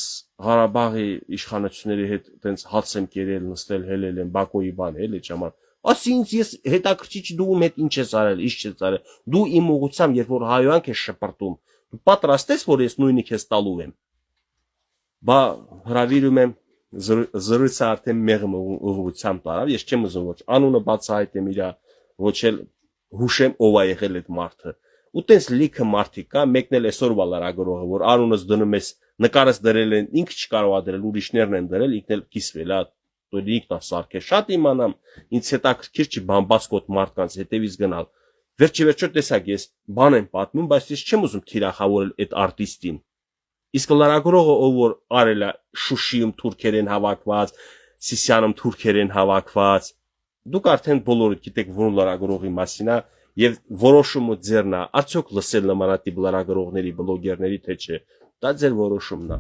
Ղարաբաղի իշխանությունների հետ տենց հաց եմ կերել, նստել, հելել եմ, Բաքոյի բան էլ էջ համար։ Ասի ինձ ես հետաքրքիր չի դու ում հետ ինչ ես արել, ինչ չես արել։ Դու իմ ուղղությամբ երբ որ հայոյանք ես շպրտում, դու պատրաստ ես որ ես նույնիկ ես տալու եմ։ Բա հրավիրում եմ զրույցը արդեն մեղմ ուղղությամբ տարավ, ես չեմ ուզում ոչ անունը բացահայտեմ իրա, ոչ էլ հուշեմ ով է եղել այդ մարդը։ Ու տենց լիքը մարդիկ կա, մեկն էլ այսօրվա լրագրողը, որ անունս դնում ես, նկարս դրել են, ինքը չկարող է դրել, ուրիշներն են դրել, ինքն էլ կիսվել է, ինքն է սարքել։ Շատ իմանամ, ինձ հետաքրքիր չի բամբասկոտ մարդկանց հետևից գնալ։ Վերջի տեսակ ես բան եմ պատմում, բայց ես չեմ ուզում թիրախավորել այդ արտիստին։ Իսկ լրագրողը ով որ արել է Շուշիում թուրքեր են հավաքված, Սիսիանում թուրքեր են հավաքված, դուք արդեն բոլորը գիտեք որ լրագրողի մասին է եւ որոշումը ձերն է, արդյոք լսել նմանատիպ լրագրողների, բլոգերների թե չէ, դա ձեր որոշումն է։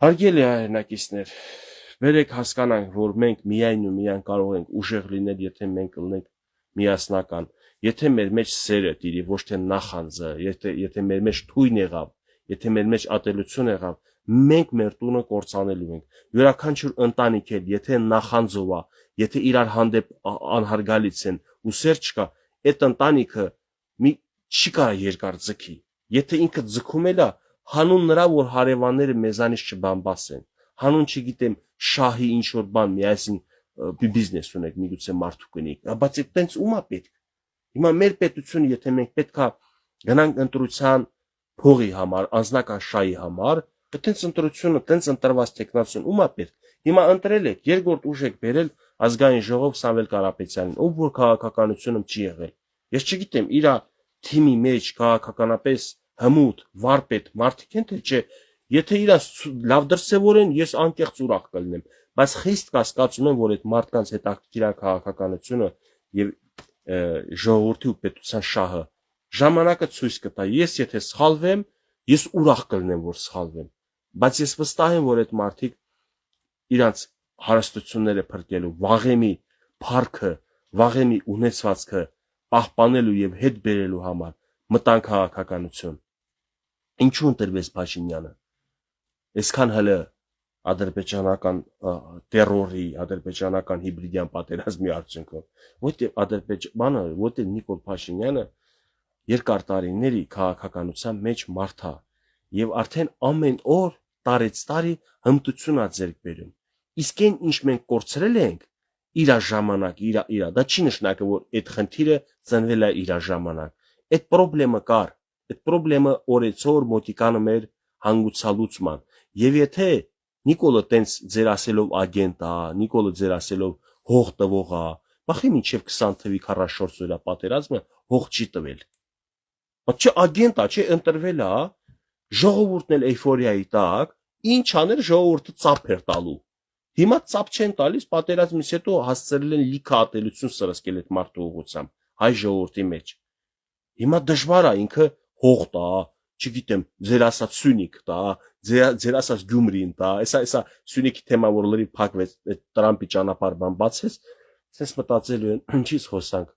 Հարգելի հայրենակիցներ, վերեք հասկանանք, որ մենք միայն ու միայն կարող ենք ուժեղ լինել, եթե մենք լինենք միասնական, եթե մեր մեջ սերը տիրի, ոչ թե նախանձը, եթե մեր մեջ թույն եղավ, եթե մեր մեջ ատելություն եղավ, մենք մեր տունը կործանելու ենք։ Յուրաքանչյուր ընտանիք էլ, եթե նախանձով է, եթե իրար հանդեպ անհարգալից են ու սեր չկա, այդ ընտանիքը չի կարող երկար ձգի։ Եթե ինքը ձգում էլ է, հանուն նրա որ հարևանները մեզանից չբամբասեն, հանուն չգիտեմ շահի ինչ որ բան միասին բիզնես ունեք, միգուցե մարդու կնիկ, բայց այդտենց ում է պետք։ Հիմա մեր պետությունը, եթե մենք պետքա գնանք ընտրության փողի համար, անձնական շահի համար, այդտենց ընտրությունը, այդտենց ընտրված տեխնացիոն ում է պետք։ Հիմա ընտրել եք, երկրորդ ուժ եք բերել ազգային ժողով Սամվել Կարապետյանին, ով որ քաղաքականությունում չի եղել։ Ես չգիտեմ, իր թիմի մեջ քաղաքականապես հմուտ, վարպետ մարդիկ են թե չէ, եթե իրաց լավ դրսևորեն, ես անկեղծ ուրախ կլինեմ, բայց խիստ կասկածում եմ, որ այդ մարդկանց հետաքրքիր քաղաքականությունը եւ ժողովրդի ու պետության շահը ժամանակը ցույց կտա։ Ես եթե սխալվեմ, ես ուրախ կլինեմ, որ սխալվեմ, բայց ես վստահ եմ, որ այդ մարդիկ իրանց հարստությունները փրկելու, վաղեմի փառքը, վաղեմի ունեցվածքը պահպանելու եւ հետ բերելու համար մտան քաղաքականություն։ Ինչու ընտրվեց Փաշինյանը։ Այսքան հələ ադրբեջանական տերորի, ադրբեջանական հիբրիդյան պատերազմի արդյունքով, որտեղ Նիկոլ Փաշինյանը երկար տարիների քաղաքականության մեջ մարդ է եւ արդեն ամեն օր տարեց տարի հմտություն է ձեռք բերում։ Իսկ այն ինչ մենք կորցրել ենք իր ժամանակ, իր դա չի նշանակը որ այդ խնդիրը ծնվել է իր ժամանակ։ Այդ խնդրեմը կար, այդ խնդրեմը օրեցօր մոտիկանում էր հանգուցալուծման։ Եվ եթե Նիկոլը տենց ձեր ասելով ագենտ է, Նիկոլը ձեր ասելով հող տվող է, բախի մինչև 20 թվի 44 օրյա պատերազմը հող չի տվել։ Բայց չէ ագենտ է, չէ ընտրվել է, ժողովուրդն էլ էյֆորիայի տակ, ինչ աներ ժողովուրդը ծափ էր տալու։ Հիմա ծափ չեն տալիս, պատերազմից հետո հասցրել են լիքը ատելություն սրսկել այդ մարդու ուղղությամբ հայ ժողովրդի մեջ։ Հիմա դժվար է ինքը հող տա, չգիտեմ, ձեր ասած Սյունիք տա, ձեր ասած Գյումրին տա, այսա Սյունիքի թեմա որ լրիվ փակվեց, այդ Տրամպի ճանապարհ բան բացեց, sense մտածելու են, ինչից խոսանք։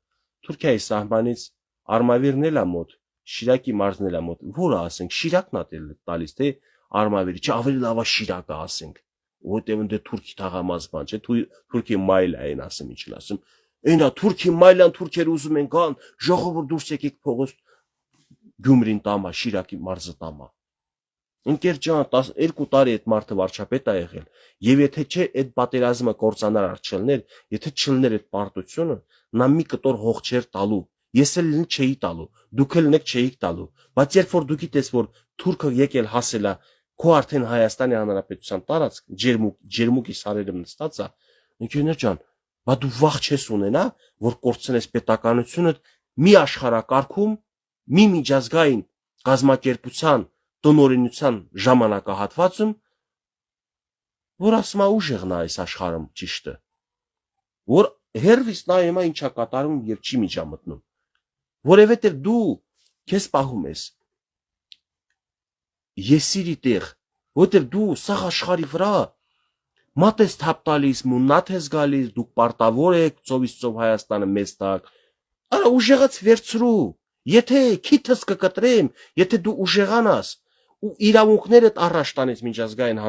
Թուրքիայի սահմանից արմավիրն էլ է մոտ, Շիրակի մարզն էլ է մոտ։ Որը ասենք, Շիրակն է տալիս, թե արմավիրը, չէ, ավելի լավ է Շիրակը ասենք։ Որտեղ ընդ Թուրքի թաղամասբան, չէ, Թուրքի մայլ է այն ասում, ինչ ասում։ Այնա Թուրքի մայլան թուրքերը ուզում են գան, ժողովուրդ դուրս եկեք փողոց Գյումրին տամա, Շիրակի մարզը տամա։ Ընկեր ջան, 12 տարի այդ մարդը վարչապետ է եղել, եւ եթե չէ այդ պատերազմը կործանար արչելներ, եթե չլներ այդ պարտությունը, նա մի կտոր հող չեր տալու։ Ես էլ չէի տալու, դուք էլ նեք չէիք տալու, բայց երբ որ դուք գիտես որ թուրքը եկել հասել է քո արդեն Հայաստանի Հանրապետության տարածք, ջերմուկի սարերը նստած է, ընկերներ ջան, բա դու վախ չես ունենա, որ կորցնես պետականությունը մի աշխարհակարգում, մի միջազգային կազմակերպության տնօրինության ժամանակահատվածում, որ ասում է ուժեղն է այս աշխարհում ճիշտը, որ հերվից նայում է ինչա կատարում եւ չի միջամտնում, որովհետեւ դու քեզ պահում ես եսիրի տեղ, որովհետեւ դու սաղ աշխարհի վրա մատես թափ տալիս, մուննաթ ես գալիս, դուք պարտավոր եք ծովից ծով Հայաստանը մեզ տակ, արա ուժեղած վերցրու, եթե քիթս կկտրեմ, եթե դու ուժեղանաս ու իրավունքներդ առաջ տանես միջազգային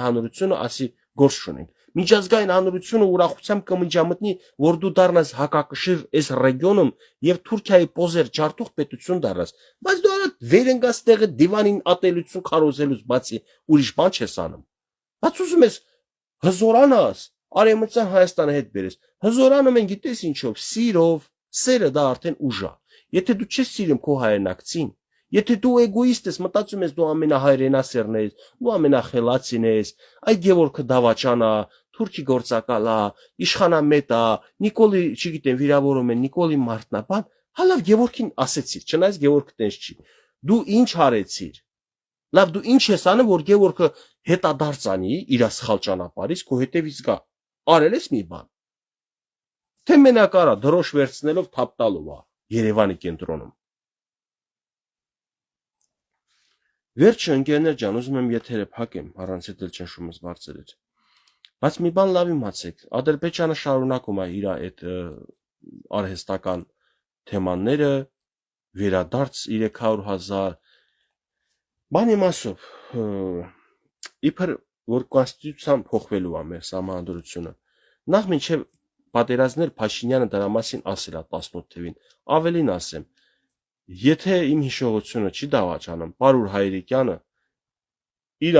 հանրությունը ասի գործ չունենք, միջազգային հանրությունը ուրախությամբ կմիջամտնի, որ դու դառնաս հակակշիռ այս ռեգիոնում եւ Թուրքիայի պոզեր ջարդող պետություն դառնաս, բայց դու արա վերընկած տեղը դիվանին ատելություն քարոզելուց բացի ուրիշ բան չես անում, բայց ուզում ես հզորանաս, արեմտյան Հայաստանը հետ բերես, հզորանում են գիտես ինչով, սիրով, սերը դա արդեն ուժ է, եթե դու չես սիրում քո հայրենակցին, եթե դու էգոիստ ես, մտածում ես դու ամենահայրենասերն ես, դու ամենախելացին ես, այդ Գևորգը դավաճան է, թուրքի գործակալ է, իշխանամետ է, Նիկոլի, չգիտեմ, վիրավորում են, Նիկոլի մարդն է, բան, հալավ Գևորգին ասեցիր, չնայած Գևորգը տենց չի, դու ինչ արեցիր, լավ դու ինչ ես անում, որ Գևորգը հետադարձ անի իր սխալ ճանապարհից, քո հետևից գա, արել ես մի բան, թե մենակ արա դրոշ վերցնելով թափ տալով է Երևանի կենտրոնում։ Վերջը ընկերներ ջան, ուզում եմ եթերը փակեմ, առանց այդ ճնշումս բարձր էր։ Բայց մի բան լավ իմացեք, Ադրբեջանը շարունակում է իր այդ արհեստական թեմաները, վերադարձ 300,000 բան իմասով, իբր որ կոնստիտուցիան փոխվելու է մեր համանդրությունը։ Նախ մինչև պատերազմներ Փաշինյանը դրա մասին ասել է 18 թվին, ավելին ասեմ, եթե իմ հիշողությունը չի դավաճանում, Պարուր Հայրիկյանը իր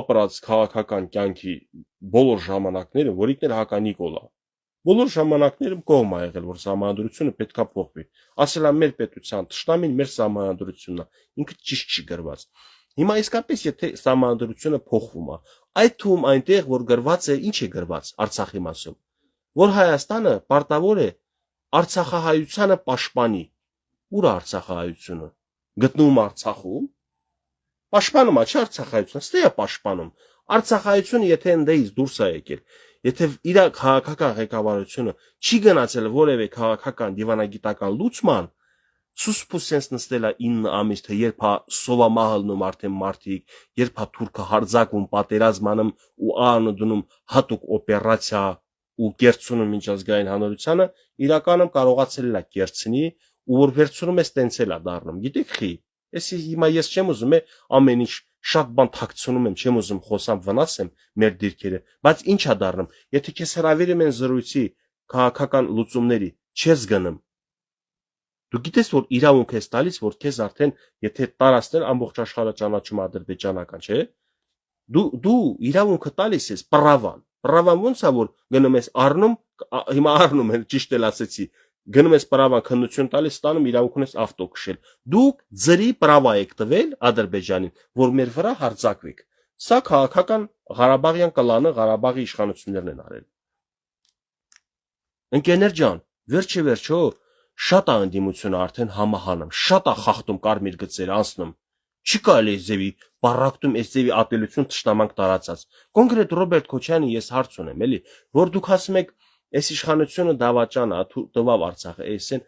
ապրած քաղաքական կյանքի բոլոր ժամանակները, որ ինքն հականիկոլ է, բոլոր ժամանակներում կողմ է եղել, որ համանդրությունը պետքա փոխվի։ Ասել է մեր պետության թշնամին մեր համանդրությունն է, ինքը ճիշտ չի գրված։ Հիմա իսկապես եթե համանդրությունը փոխվում է, այդ թվում այնտեղ որ գրված է, ինչ է գրված Արցախի մասում, որ Հայաստանը պարտավոր է Արցախահայությանը պաշտպանի։ Ուր է Արցախահայությունը։ Գտնվում Արցախում։ Պաշտպանում է չէ Արցախահայությունը, ստե է պաշտպանում։ Արցախահայությունը եթե ընդեից դուրս է եկել, եթե իր քաղաքական ղեկավարությունը չի գնացել որևէ քաղաքական դիվանագիտական լուծման, Սուսպուսենս նստել է 9 ամիս, թե երբ է սովամահալնում արդեն մարդիկ, երբ է թուրքը հարձակվում, պատերազմանում ու անում հատուկ օպերացիա ու կերծում միջազգային հանրությանը, իրականում կարողացել է կերծնի ու որ վերցնում է ստենցել է դառնում։ Գիտեք խի, հիմա ես չեմ ուզում ամեն ինչ շատ բան թաքցնում եմ, չեմ ուզում խոսամ վնասեմ մեր դիրքերը, բայց ինչ է դառնում, եթե քեզ հրավիրում են զրույցի քաղաքական լուծումների, չես գնում։ Դու գիտես որ իրավունք ես տալիս, որ քեզ արդեն եթե տարածներ ամբողջ աշխարհը ճանաչում ադրբեջանական, չէ՞։ Դու իրավունքը տալիս ես պրավան։ Պրավան ոնց է որ գնում ես առնում, հիմա առնում եմ, ճիշտ էլ ասեցի, գնում ես պրավան քննություն տալիս, ստանում իրավունք ունես ավտո քշել։ Դուք ձրի պրավա եք տվել Ադրբեջանին, որ մեր վրա հարձակվեք։ Սա քաղաքական Ղարաբաղյան կլանը Ղարաբաղի իշխանություններն են արել։ Ընկերներ ջան, վերջո շատ է ընդդիմությունը արդեն համահանում, շատ է խախտում կարմիր գծերը անցնում։ Չի կարելի այս ձևի բառակտում, այս ձևի ատելություն ճշտամանք տարածած։ Կոնկրետ Ռոբերտ Քոչյանի ես հարց ունեմ, էլի, որ դուք ասում եք, այս իշխանությունը դավաճան է, տվավ Արցախը, այսեն,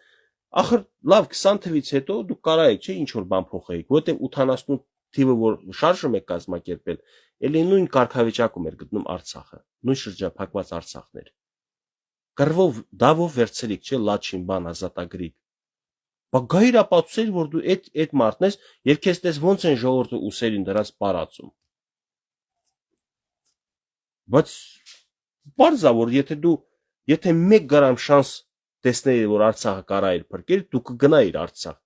ախր լավ 20 թվից հետո դուք կարայեք, չէ, ինչ որ բան փոխեիք, որտեղ 80 թիվը որ շարժում եք կազմակերպել, էլի նույն կարգավիճակում էր գտնում Արցախը, նույն շրջափակված Արցախներ։ Կռվով դավով վերցրիք, չէ, լաչին բան ազատագրիկ։ Բա գայր ապացուցել, որ դու այդ մարդն ես եւ քեզ տես ոնց են ժողովրդը ուսերին դրած պարածում։ Բայց բարձա որ եթե 1 գրամ շանս տեսնեի որ Արցախը կարա իր փրկել, դու կգնայիր Արցախ։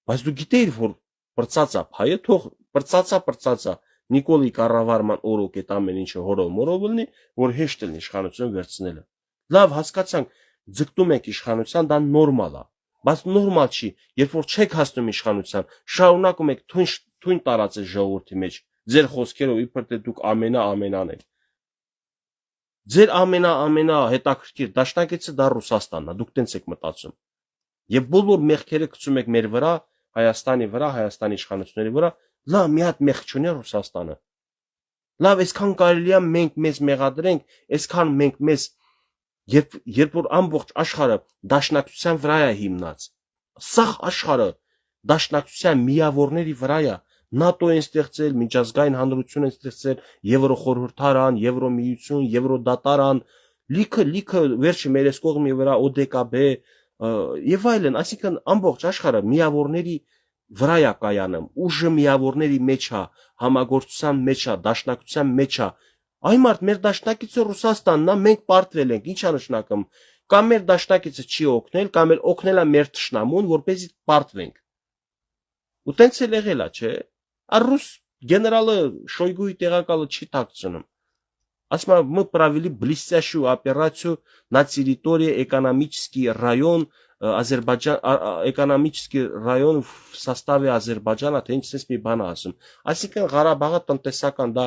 Բայց դու գիտեիր որ բրծածա փայը, թող բրծածա Նիկոլի կառավարման օրոք այդ ամեն ինչը հորով լինի, որ հեշտ լինի իշխանություն վերցնելը։ Լավ հասկացանք, ձգտում եք իշխանության, դա նորմալ է, բայց նորմալ չի, երբ որ չեք հասնում իշխանության, շարունակում եք թույն տարածել ժողովրդի մեջ, ձեր խոսքերով իբր թե դուք ամենան եք։ Ձեր ամենա հետաքրքիր դաշնակիցը դա Ռուսաստանն է, դուք տենց եք մտածում։ Եվ բոլոր մեղքերը գցում եք մեր վրա, Հայաստանի վրա, Հայաստանի իշխանությունների վրա, լավ մի հատ մեղք չունի Ռուսաստանը։ Լավ, այսքան կարելի է մենք մեզ մեղադրենք, այսքան մենք մեզ երբ որ ամբողջ աշխարհը դաշնակցության վրա է հիմնած, սաղ աշխարհը դաշնակցության միավորների վրա է, ՆԱՏՕ են ստեղծել, միջազգային հանրություն են ստեղծել, Եվրոխորհրդարան, Եվրոմիություն, Եվրոդատարան, լիքը վերջի մեր այս կողմի վրա ՕԴԿԲ եւ այլն, այսինքն ամբողջ աշխարհը միավորների վրա է կայանում, ուժը միավորների մեջ է, համագործության մեջ է, դաշնակցության մեջ է։ Այ մարդ մեր դաշնակիցը Ռուսաստանն է, մենք պարտվել ենք, ի՞նչ է նշանակում։ Կամ մեր դաշնակիցը չի օգնել, կամ էլ օգնել է մեր թշնամուն, որպեսզի պարտվենք։ Ու տենց էլ եղել է, չէ՞։ Ռուս գեներալը Շոյգուի տեղակալը չի ཐակցնում։ Ասма мы провели блестящую операцию на территории экономический район Азербайджан, экономический район в составе Азербайджана, թե ինչպես մի բան ասում։ Այսինքն Ղարաբաղը տնտեսական դա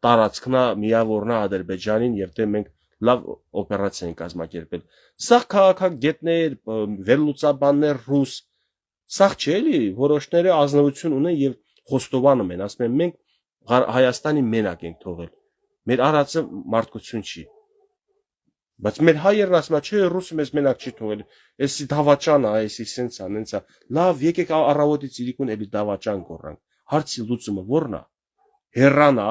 տարածքն է, միավորն է Ադրբեջանին եւ դե մենք լավ օպերացիա ենք կազմակերպել։ Սա քաղաքագետներ, վերլուծաբաններ ռուս, սա չէ՞ էլի, որոշները ազնվություն ունեն եւ խոստովանում են, ասում են մենք Հայաստանի մենակ ենք թողել։ Մեր արածը մարդկություն չի։ Բայց մեր հայերն ասում են, չէ, ռուսը մեզ մենակ չի թողել։ Էսի դավաճան է, էսի սենցա, նենցա։ Լավ, եկեք առավոտից իրիկուն էլի դավաճան կորրանք։ Հարցի լուծումը ո՞րն է։ Հեռան է,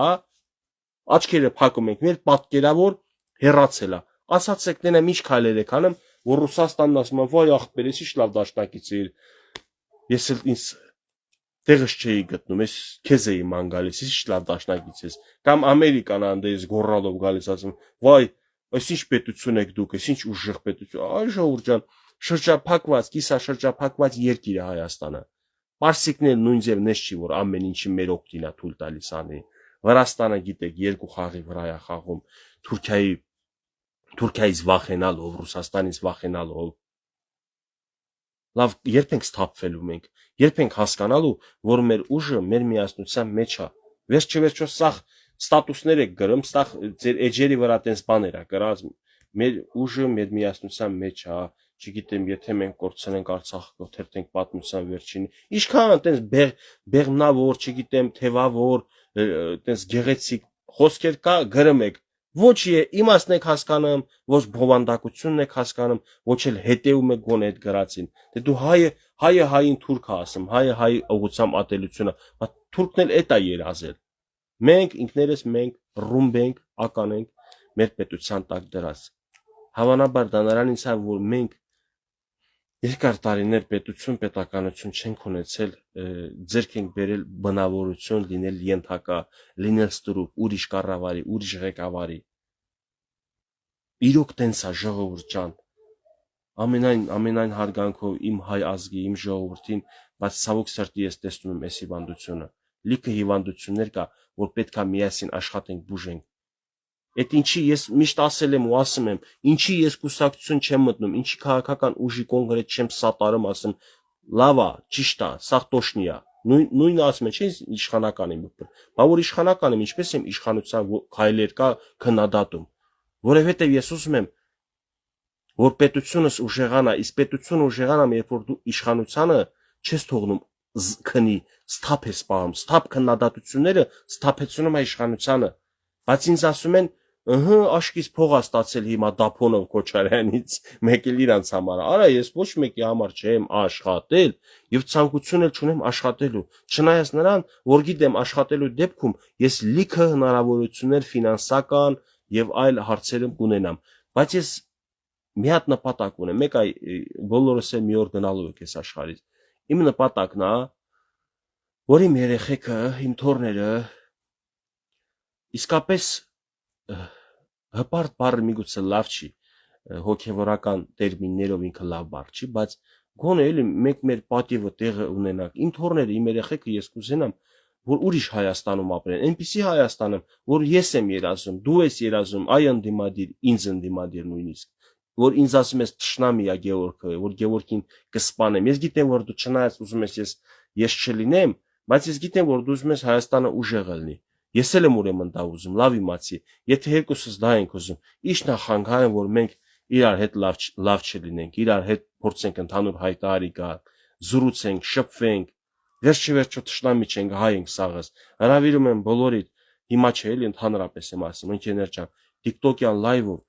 աչքերը փակում ենք, մեր պատկերավոր հեռացել է։ Ասացեք դենեմ ինչ քայլեր եք անում, որ Ռուսաստանն ասում է, վայ ախպեր, էս ինչ լավ դաշնակից է։ Ես էլ ինձ տեղս չէի գտնում, ես քեզ էի ման գալիս, ինչ լավ դաշնակից ես։ Կամ Ամերիկան անդես գոռալով գալիս ասում, վայ, այս ինչ պետություն եք դուք, այս ինչ ուժեղ պետություն։ Այ ժողովուրդ ջան, շրջափակված, կիսաշրջափակված երկիր է Հայաստանը։ Պարսիկն էլ նույն ձև նես չի, որ ամեն ինչի մեր օգտին է թույլ տալիս անի։ Վրաստանը գիտեք, երկու խաղի վրա է խաղում, Թուրքիայից վախենալով, Ռուսաստանից վախենալով։ Լավ, երբ ենք սթափվելու մենք, երբ ենք հասկանալու, որ մեր ուժը մեր միասնության մեջ է։ Վերջիվերջո սա ստատուսներ եք գրում, սա ձեր էջերի վրա տես բաներ է գրած, մեր ուժը մեր միասնության մեջ է, չգիտեմ, եթե մենք կորցնենք Արցախը, թերթենք պատմության վերջին, ինչքան տես բեղմնավոր, չգիտեմ, թևավոր, տես գեղեցիկ խոսքեր կա, գրում եք։ Ոչ իմաստն եք հասկանում, ոչ բովանդակությունն եք հասկանում, ոչ էլ հետեում եք գոնե այդ գրածին։ Դե դու հայը հային թուրք է ասում, հայը ուղղությամբ ատելությունը, բայց թուրքն էլ էդ է երազել։ Մենք ինքներս մենք ռումբ ենք, ական ենք մեր պետության տակ դրած։ Հավանաբար դա նրանից է, որ մենք երկար տարիներ պետություն, պետականություն չենք ունեցել, ձեռք ենք բերել բնավորություն, լինել ենթակա, լինել ստրուկ, ուրիշ կառավարի, ուրիշ ղեկավարի։ Իրոք տենց է ժողովուրդ ջան։ Ամենայն հարգանքով իմ հայ ազգի, իմ ժողովրդին, բայց ցավոք սրտի ես տեսնում եմ այս հիվանդությունը։ Լիքը հիվանդություններ կա, որ պետքա միասին աշխատենք, բուժենք։ Այդ ինչի ես միշտ ասել եմ ու ասում եմ, ինչի ես կուսակցություն չեմ մտնում, ինչի քաղաքական ուժի կոնկրետ չեմ սատարում, ասում, լավ է, ճիշտ է, սա տոշնի է։ Նույնը ասում եմ, չէ՞ իշխանական եմ։ Բա որ իշխանական եմ, ինչպես եմ իշխանության քայլեր կա քննադատում։ Որովհետև ես ուզում եմ, որ պետությունս ուժեղանա, իսկ պետությունը ուժեղանա, երբ որ դու իշխանությանը չես թողնում քնի, սթափ ես պահում, սթափ քննադատությունները սթափեցնում է իշխանությանը։ Բայց ինձ ասում են, աշկից փող է ստացել հիմա Դափոնով Քոչարյանից, մեկ էլ իրանց համար։ Արա ես ոչ մեկի համար չեմ աշխատել եւ ցանկություն էլ չունեմ աշխատելու։ Չնայած նրան, որ գիտեմ աշխատելու դեպքում ես լիքը հնարավորություններ ֆինանսական եւ այլ հարցերում կունենամ, բայց ես մի հատ նպատակ ունեմ, մեկ այ բոլորս էլ մի օր գնալու եք այս աշխարհից։ Իմ նպատակն է, որ իմ երեխեքը, իմ թոռները իսկապես հպարտ բառը միգուցե լավ չի, հոգևորական տերմիններով ինքը լավ բառ չի, բայց գոնե էլի մենք մեր պատիվը տեղը ունենանք։ Իմ թոռները, իմ երեխեքը ես կուզենամ, որ ուրիշ Հայաստանում ապրեն, այնպիսի Հայաստանում, որ ես եմ երազում, դու ես երազում, այ ընդդիմադիր, ինձ ընդդիմադիր նույնիսկ, որ ինձ ասում ես թշնամի է Գևորգը, որ Գևորգին կսպանեմ։ Ես գիտեմ, որ դու չնայած ուզում ես չլինեմ, բայց ես գիտեմ, որ դու ուզում ես Հայաստանը ուժեղ լինի։ Ես էլ եմ ուրեմն դա ուզում, լավ իմացի։ Եթե երկուսս դա ենք ուզում, ի՞նչ նախանգահ է, որ մենք իրար հետ լավ չլինենք, իրար հետ փորձենք ընդհանուր հայտարարի գալ, զրուցենք, շփվենք, վերջիվերջո թշնամի չենք, հայ ենք սաղս։ Հրավիրում եմ բոլորիդ, հիմա չէ էլի ընդհանրապես եմ ասում, ընկերներ ջան, TikTok-յան լայվով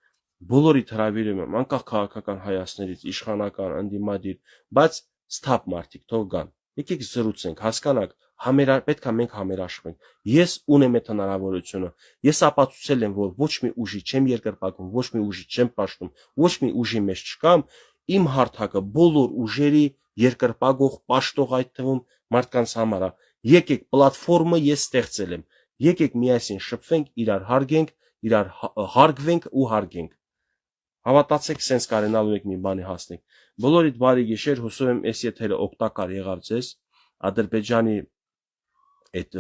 բոլորի հրավիրում եմ, անկախ քաղաքական հայացքներից, իշխանական, ընդդիմադիր, բայց ստապ մարդիկ թող գան։ Եկեք զրուցենք, հասկանանք, պետք է մենք համերաշխենք։ Ես ունեմ այդ հնարավորությունը։ Ես ապացուցել եմ, որ ոչ մի ուժի չեմ երկրպագում, ոչ մի ուժի չեմ պաշտում, ոչ մի ուժի մեջ չկամ, իմ հարթակը բոլոր ուժերի երկրպագող, պաշտող այդ թվում մարդկանց համար է։ Եկեք պլատֆորմը ես ստեղծել եմ։ Եկեք միասին շփվենք, իրար հարգենք, իրար հարգվենք ու հարգենք։ Հավատացեք, սենց կարենալու եք մի բանի հասնենք։ Բոլորիդ բարի գիշեր, հուսով եմ այս եթերը օգտակար եղավ ձեզ։ Ադրբեջանի այդ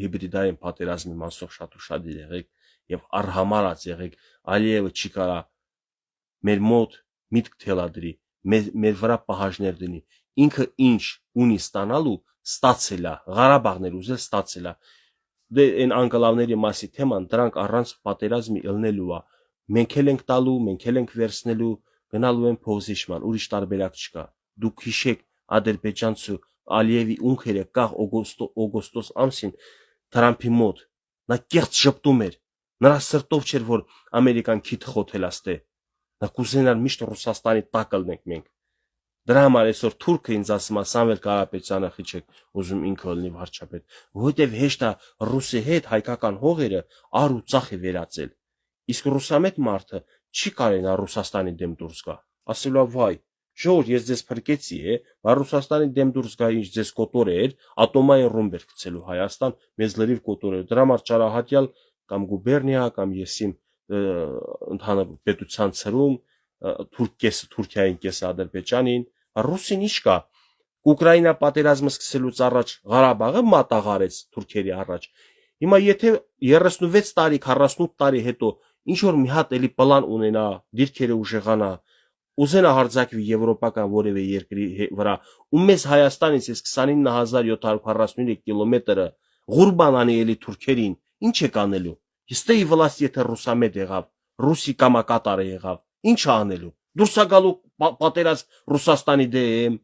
հիբրիդային պատերազմի մասով շատ ուշադիր եղեք եւ արհամարած եղեք։ Ալիևը չի կարա մեր մոտ միտք թելադրի, մեր վրա պահանջներ դնի։ Ինքը ինչ ունի ստանալու, ստացել է, Ղարաբաղն էր ուզել ստացել է։ Դե այն անկլավների մասի թեման դրանք առանց պատերազմի ելնելու է։ Մենք էլ ենք տալու, մենք էլ ենք վերցնելու, գնալու են փոխզիջման, ուրիշ տարբերակ չկա։ Դուք հիշեք ադրբեջանցու Ալիևի ունքերը կաղ օգոստոս ամսին Թրամփի մոտ նա կեղծ շփտում էր։ Նրա սրտով չէր, որ Ամերիկան քիթ խոթել աստե։ Նա կուզենար միշտ Ռուսաստանի տակ լինենք մենք։ Դրա համար այսօր թուրքը ինձ ասում է Սամվել Կարապետյանը խիչեք, ուզում ինքը լինի վարչապետ, որովհետև հեշտ է ռուսի հետ հայկական հողերը առ ու ծախ է վերածել։ Իսկ ռուսամետ մարդը չի կարենա Ռուսաստանի դեմ դուրս գա։ Ասելու է վայ, ժողովուրդ, ես ձեզ փրկեցի, բա Ռուսաստանի դեմ դուրս գա ինչ ձեզ կոտոր էր, ատոմային ռումբ էր գցելու Հայաստան, մեզ լրիվ կոտոր էր։ Դրա համար ճարահատյալ կամ գուբերնիա կամ եսիմ ընդհանուր պետության ցրում Թուրքիային կեսը Ադրբեջանին, ռուսին ինչ կա։ Ուկրաինա պատերազմը սկսելուց առաջ Ղարաբաղը մատաղարեց Թուրքերի առաջ։ Հիմա եթե 36 տարի, 48 տարի հետո ինչ որ մի հատ էլի պլան ունենա, դիրքերը ուժեղանա, ուզենա հարձակվի եվրոպական որևէ երկրի վրա, ու մեզ Հայաստանից այս 29743 կիլոմետրը ղուրբան անի էլի թուրքերին, ինչ է կանելու։ Եստեի վլաստ եթե ռուսամետ եղավ, ռուսի կամակատարը եղավ, ինչ է անելու։ Դուրս է գալու պատերազմ Ռուսաստանի դեմ,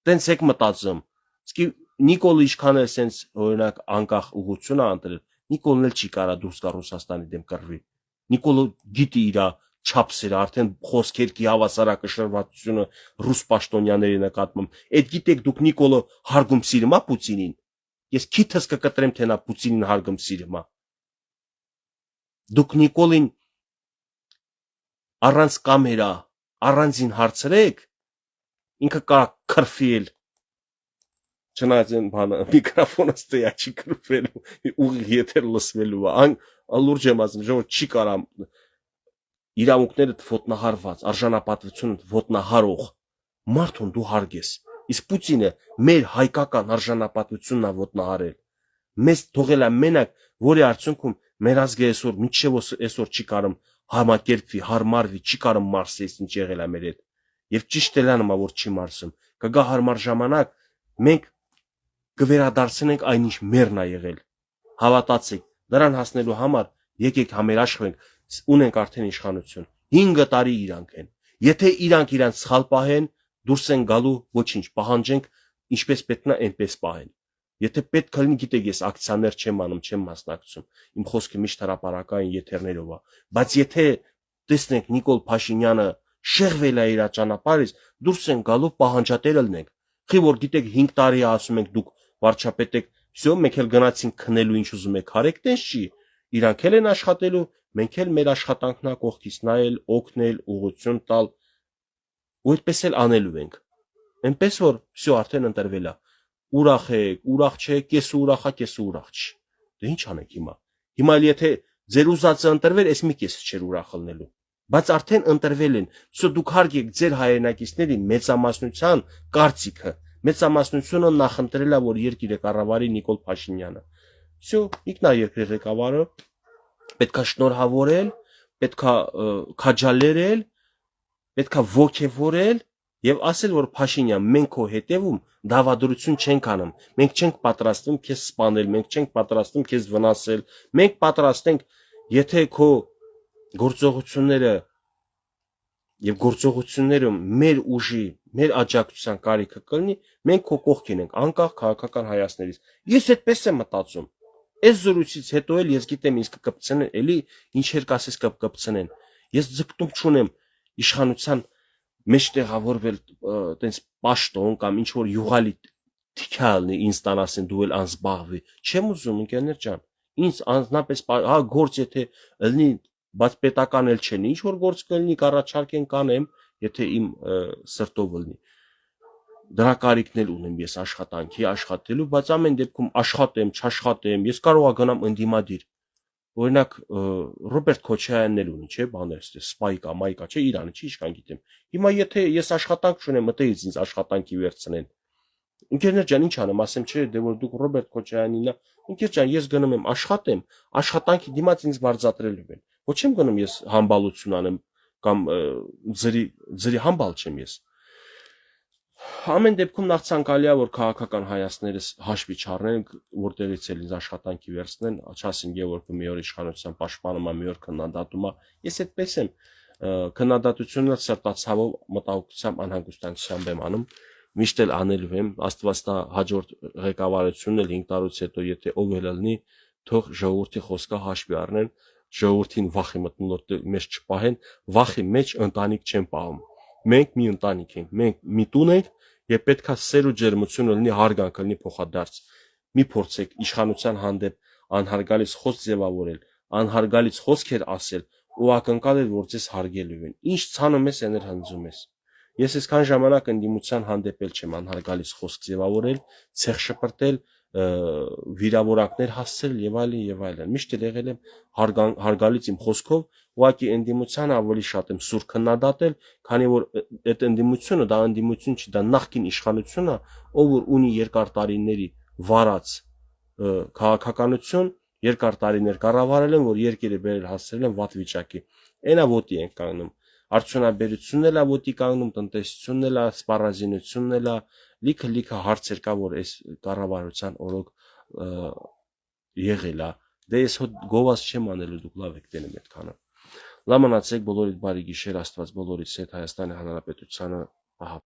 տենց եք մտածում։ Իսկ Նիկոլը ինչքան է սենց օրինակ անկախ ուղղություն է ընտրել, Նիկոլն էլ չի կարա դուրս գա Ռուսաստանի դեմ կռվի։ Նիկոլը գիտի իր չափսերը, արդեն խոսքերքի հավասարակշռվածությունը ռուս պաշտոնյաների նկատմամբ։ Այդ գիտեք դուք Նիկոլը հարգում սիրում է Պուտինին։ Ես քիթս կկտրեմ, թե նա Պուտինին հարգում սիրում է։ Դուք Նիկոլին առանց կամերա, առանձին հարցրեք, ինքը կարա քրֆիել։ Չնայած այն բանը միկրոֆոնը ստեյա չի քրֆելու, ուղիղ եթեր լսվելու է։ Լուրջ եմ ասում, ժողովուրդ չի կարա իրավունքները ոտնահարված, արժանապատվությունը ոտնահարող մարդուն դու հարգես։ Իսկ Պուտինը մեր հայկական արժանապատվությունն է ոտնահարել։ Մեզ թողել է մենակ, որի արդյունքում մեր ազգը այսօր մինչև այսօր չի կարում համակերպվի, հարմարվի, չի կարում մարսի, ինչ եղել է մեր հետ։ Եվ ճիշտ էլ անմա, որ չի մարսում։ Կգա հարմար ժամանակ, մենք կվերադարձնենք այնինչ մերն է եղել։ Հավատացեք, դրան հասնելու համար եկեք համերաշխվենք, ունենք արդեն իշխանություն։ 5 տարի իրանք են։ Եթե իրանք իրանք սխալ պահեն, դուրս են գալու, ոչինչ, պահանջենք, ինչպես պետք է, այնպես պահեն։ Եթե պետք լինի, գիտեք, ես ակցիաներ չեմ անում, չեմ մասնակցում։ Իմ խոսքը միշտ հրապարակային եթերներով է։ Բայց եթե տեսնենք Նիկոլ Փաշինյանը շեղվել է իր ճանապարհից, դուրս են գալու պահանջատեր լինենք։ Խի որ գիտեք 5 տարի ասում ենք դուք վարչապետ եք, всё, մենք էլ գնացինք քնելու ինչ ուզում եք արեք, տես չի։ Իրանք էլ են աշխատելու, մենք էլ մեր աշխատանքն է կողքից նայել, օգնել, ուղղություն տալ։ Ու այդպես էլ անելու ենք։ Այնպես որ всё արդեն ընտրվել է։ Ուրախ եք, ուրախ չեք, կեսը ուրախ է, կեսը ուրախ չի։ Դե ինչ անենք հիմա։ Հիմա եթե ձեր ուզածը ընտրվել, այս մի կեսը չէր ուրախ լինելու։ Բայց արդեն ընտրվել են։ Всё դուք հարգեք ձեր հայրենակիցների մեծամասնության կարծիքը։ Մեծամասնությունը նախընտրել է, որ երկիրը կառավարի Նիկոլ Փաշինյանը։ Всё, ինքն է երկրի ղեկավարը, պետքա շնորհավորել, պետքա քաջալերել, պետքա ոգևորել եւ ասել, որ Փաշինյան, մենք քո հետևում դավադրություն չենք անում, մենք չենք պատրաստվում քեզ սպանել, մենք չենք պատրաստվում քեզ վնասել, մենք պատրաստ ենք, եթե քո գործողությունները եւ գործողությունները մեր ուժի, մեր աջակցության կարիքը կլինի, մենք քո կողքին ենք, անկախ քաղաքական հայացքներից։ Ես այդպես եմ մտածում։ Այս զրույցից հետո էլ ես գիտեմ ինձ կկպցնեն, էլի ինչեր կասես կպցնեն։ Ես ձգտում չունեմ իշխանության մեջ տեղավորվել տենց պաշտոն կամ ինչ որ յուղալի թիքալնի ինձ տան ասեն դու էլ անզբաղվի։ Չեմ ուզում ընկերներ ջան։ Ինձ անձնապես հա գործ եթե լինի, բայց պետական էլ չեն, ինչ որ գործ կլինի կառաջարկեն կանեմ, եթե իմ սրտով լինի։ Դրա կարիքն էլ ունեմ ես աշխատանքի, աշխատելու, բայց ամեն դեպքում աշխատեմ, չաշխատեմ, ես կարող եմ գնամ ընդդիմադիր։ Օրինակ Ռոբերտ Քոչարյանն էլ ունի, չէ, բաներ, սպայկա, մայկա, չէ, Իրանը չի իշքան գիտեմ։ Հիմա եթե ես աշխատանք չունեմ, մտերից ինձ աշխատանքի վերցնեն։ Ընկերներ ջան, ինչ անեմ, ասեմ, չէ, դե որ դուք Ռոբերտ Քոչարյանին, ընկեր ջան, ես գնում եմ աշխատեմ, աշխատանքի դիմաց ինձ բարձրացրելու են։ Ոչ եմ գնում ես համբալություն անեմ կամ ձրի համբալ չեմ ես։ Ամեն դեպքում նախ ցանկալի է որ քաղաքական հայացքներս հաշվի չառնեն, որտեղից էլ ինձ աշխատանքի վերցնեն, չասին Գևորգը մի օր իշխանության պաշտպանում է, մի օր քննադատում է։ Ես այդպես եմ քննադատությունը սրտացավով մտահոգությամբ անհանգստությամբ եմ անում, միշտ էլ անելու եմ, Աստված տա հաջորդ ղեկավարությունն էլ 5 տարուց հետո եթե ով էլ լինի, թող ժողովրդի խոսքը հաշվի առնեն, ժողովրդին վախի մտնոլորտի մեջ չպահեն, վախի մեջ ընտանիք չեն պահում։ Մենք մի ընտանիք ենք, մենք մի տուն ենք եւ պետքա սեր ու ջերմություն լինի, հարգանք լինի փոխադարձ։ Մի փորձեք իշխանության հանդեպ անհարգալից խոսք ձևավորել, անհարգալից խոսքեր ասել ու ակնկալել որ ձեզ հարգելու են։ Ինչ ցանում ես, էներ հնձում ես։ Ես այսքան ժամանակ ընդդիմության հանդեպ էլ չեմ անհարգալից խոսք ձևավորել, ցեղ շպրտել, վիրավորակներ հասցրել եւ այլն եւ այլն։ Միշտ եղել եմ հարգալից իմ խոսքով, ուղղակի ընդդիմության ավելի շատ եմ սուր քննադատել, քանի որ այդ ընդդիմությունը դա ընդդիմություն չի, դա նախկին իշխանությունն է, ով որ ունի երկար տարիների վարած քաղաքականություն, երկար տարիներ կառավարել են, որ երկիրը բերել հասցրել են վատ վիճակի։ Այնա ոտի են կանգնում։ Արդյունաբերությունն էլ է ոտի կանգնում, տնտեսությունն էլ է, սպառազինությունն էլ է, լիքը հարցեր կա, որ այս կառավարության օրոք եղել է։ Դե ես հոտ գովազ չեմ անելու, դուք լավ եք տենում այդքանը։ Լավ մնացեք, բոլորիդ բարի գիշեր, Աստված բոլորիս հետ, Հայաստանի Հանրապետությանը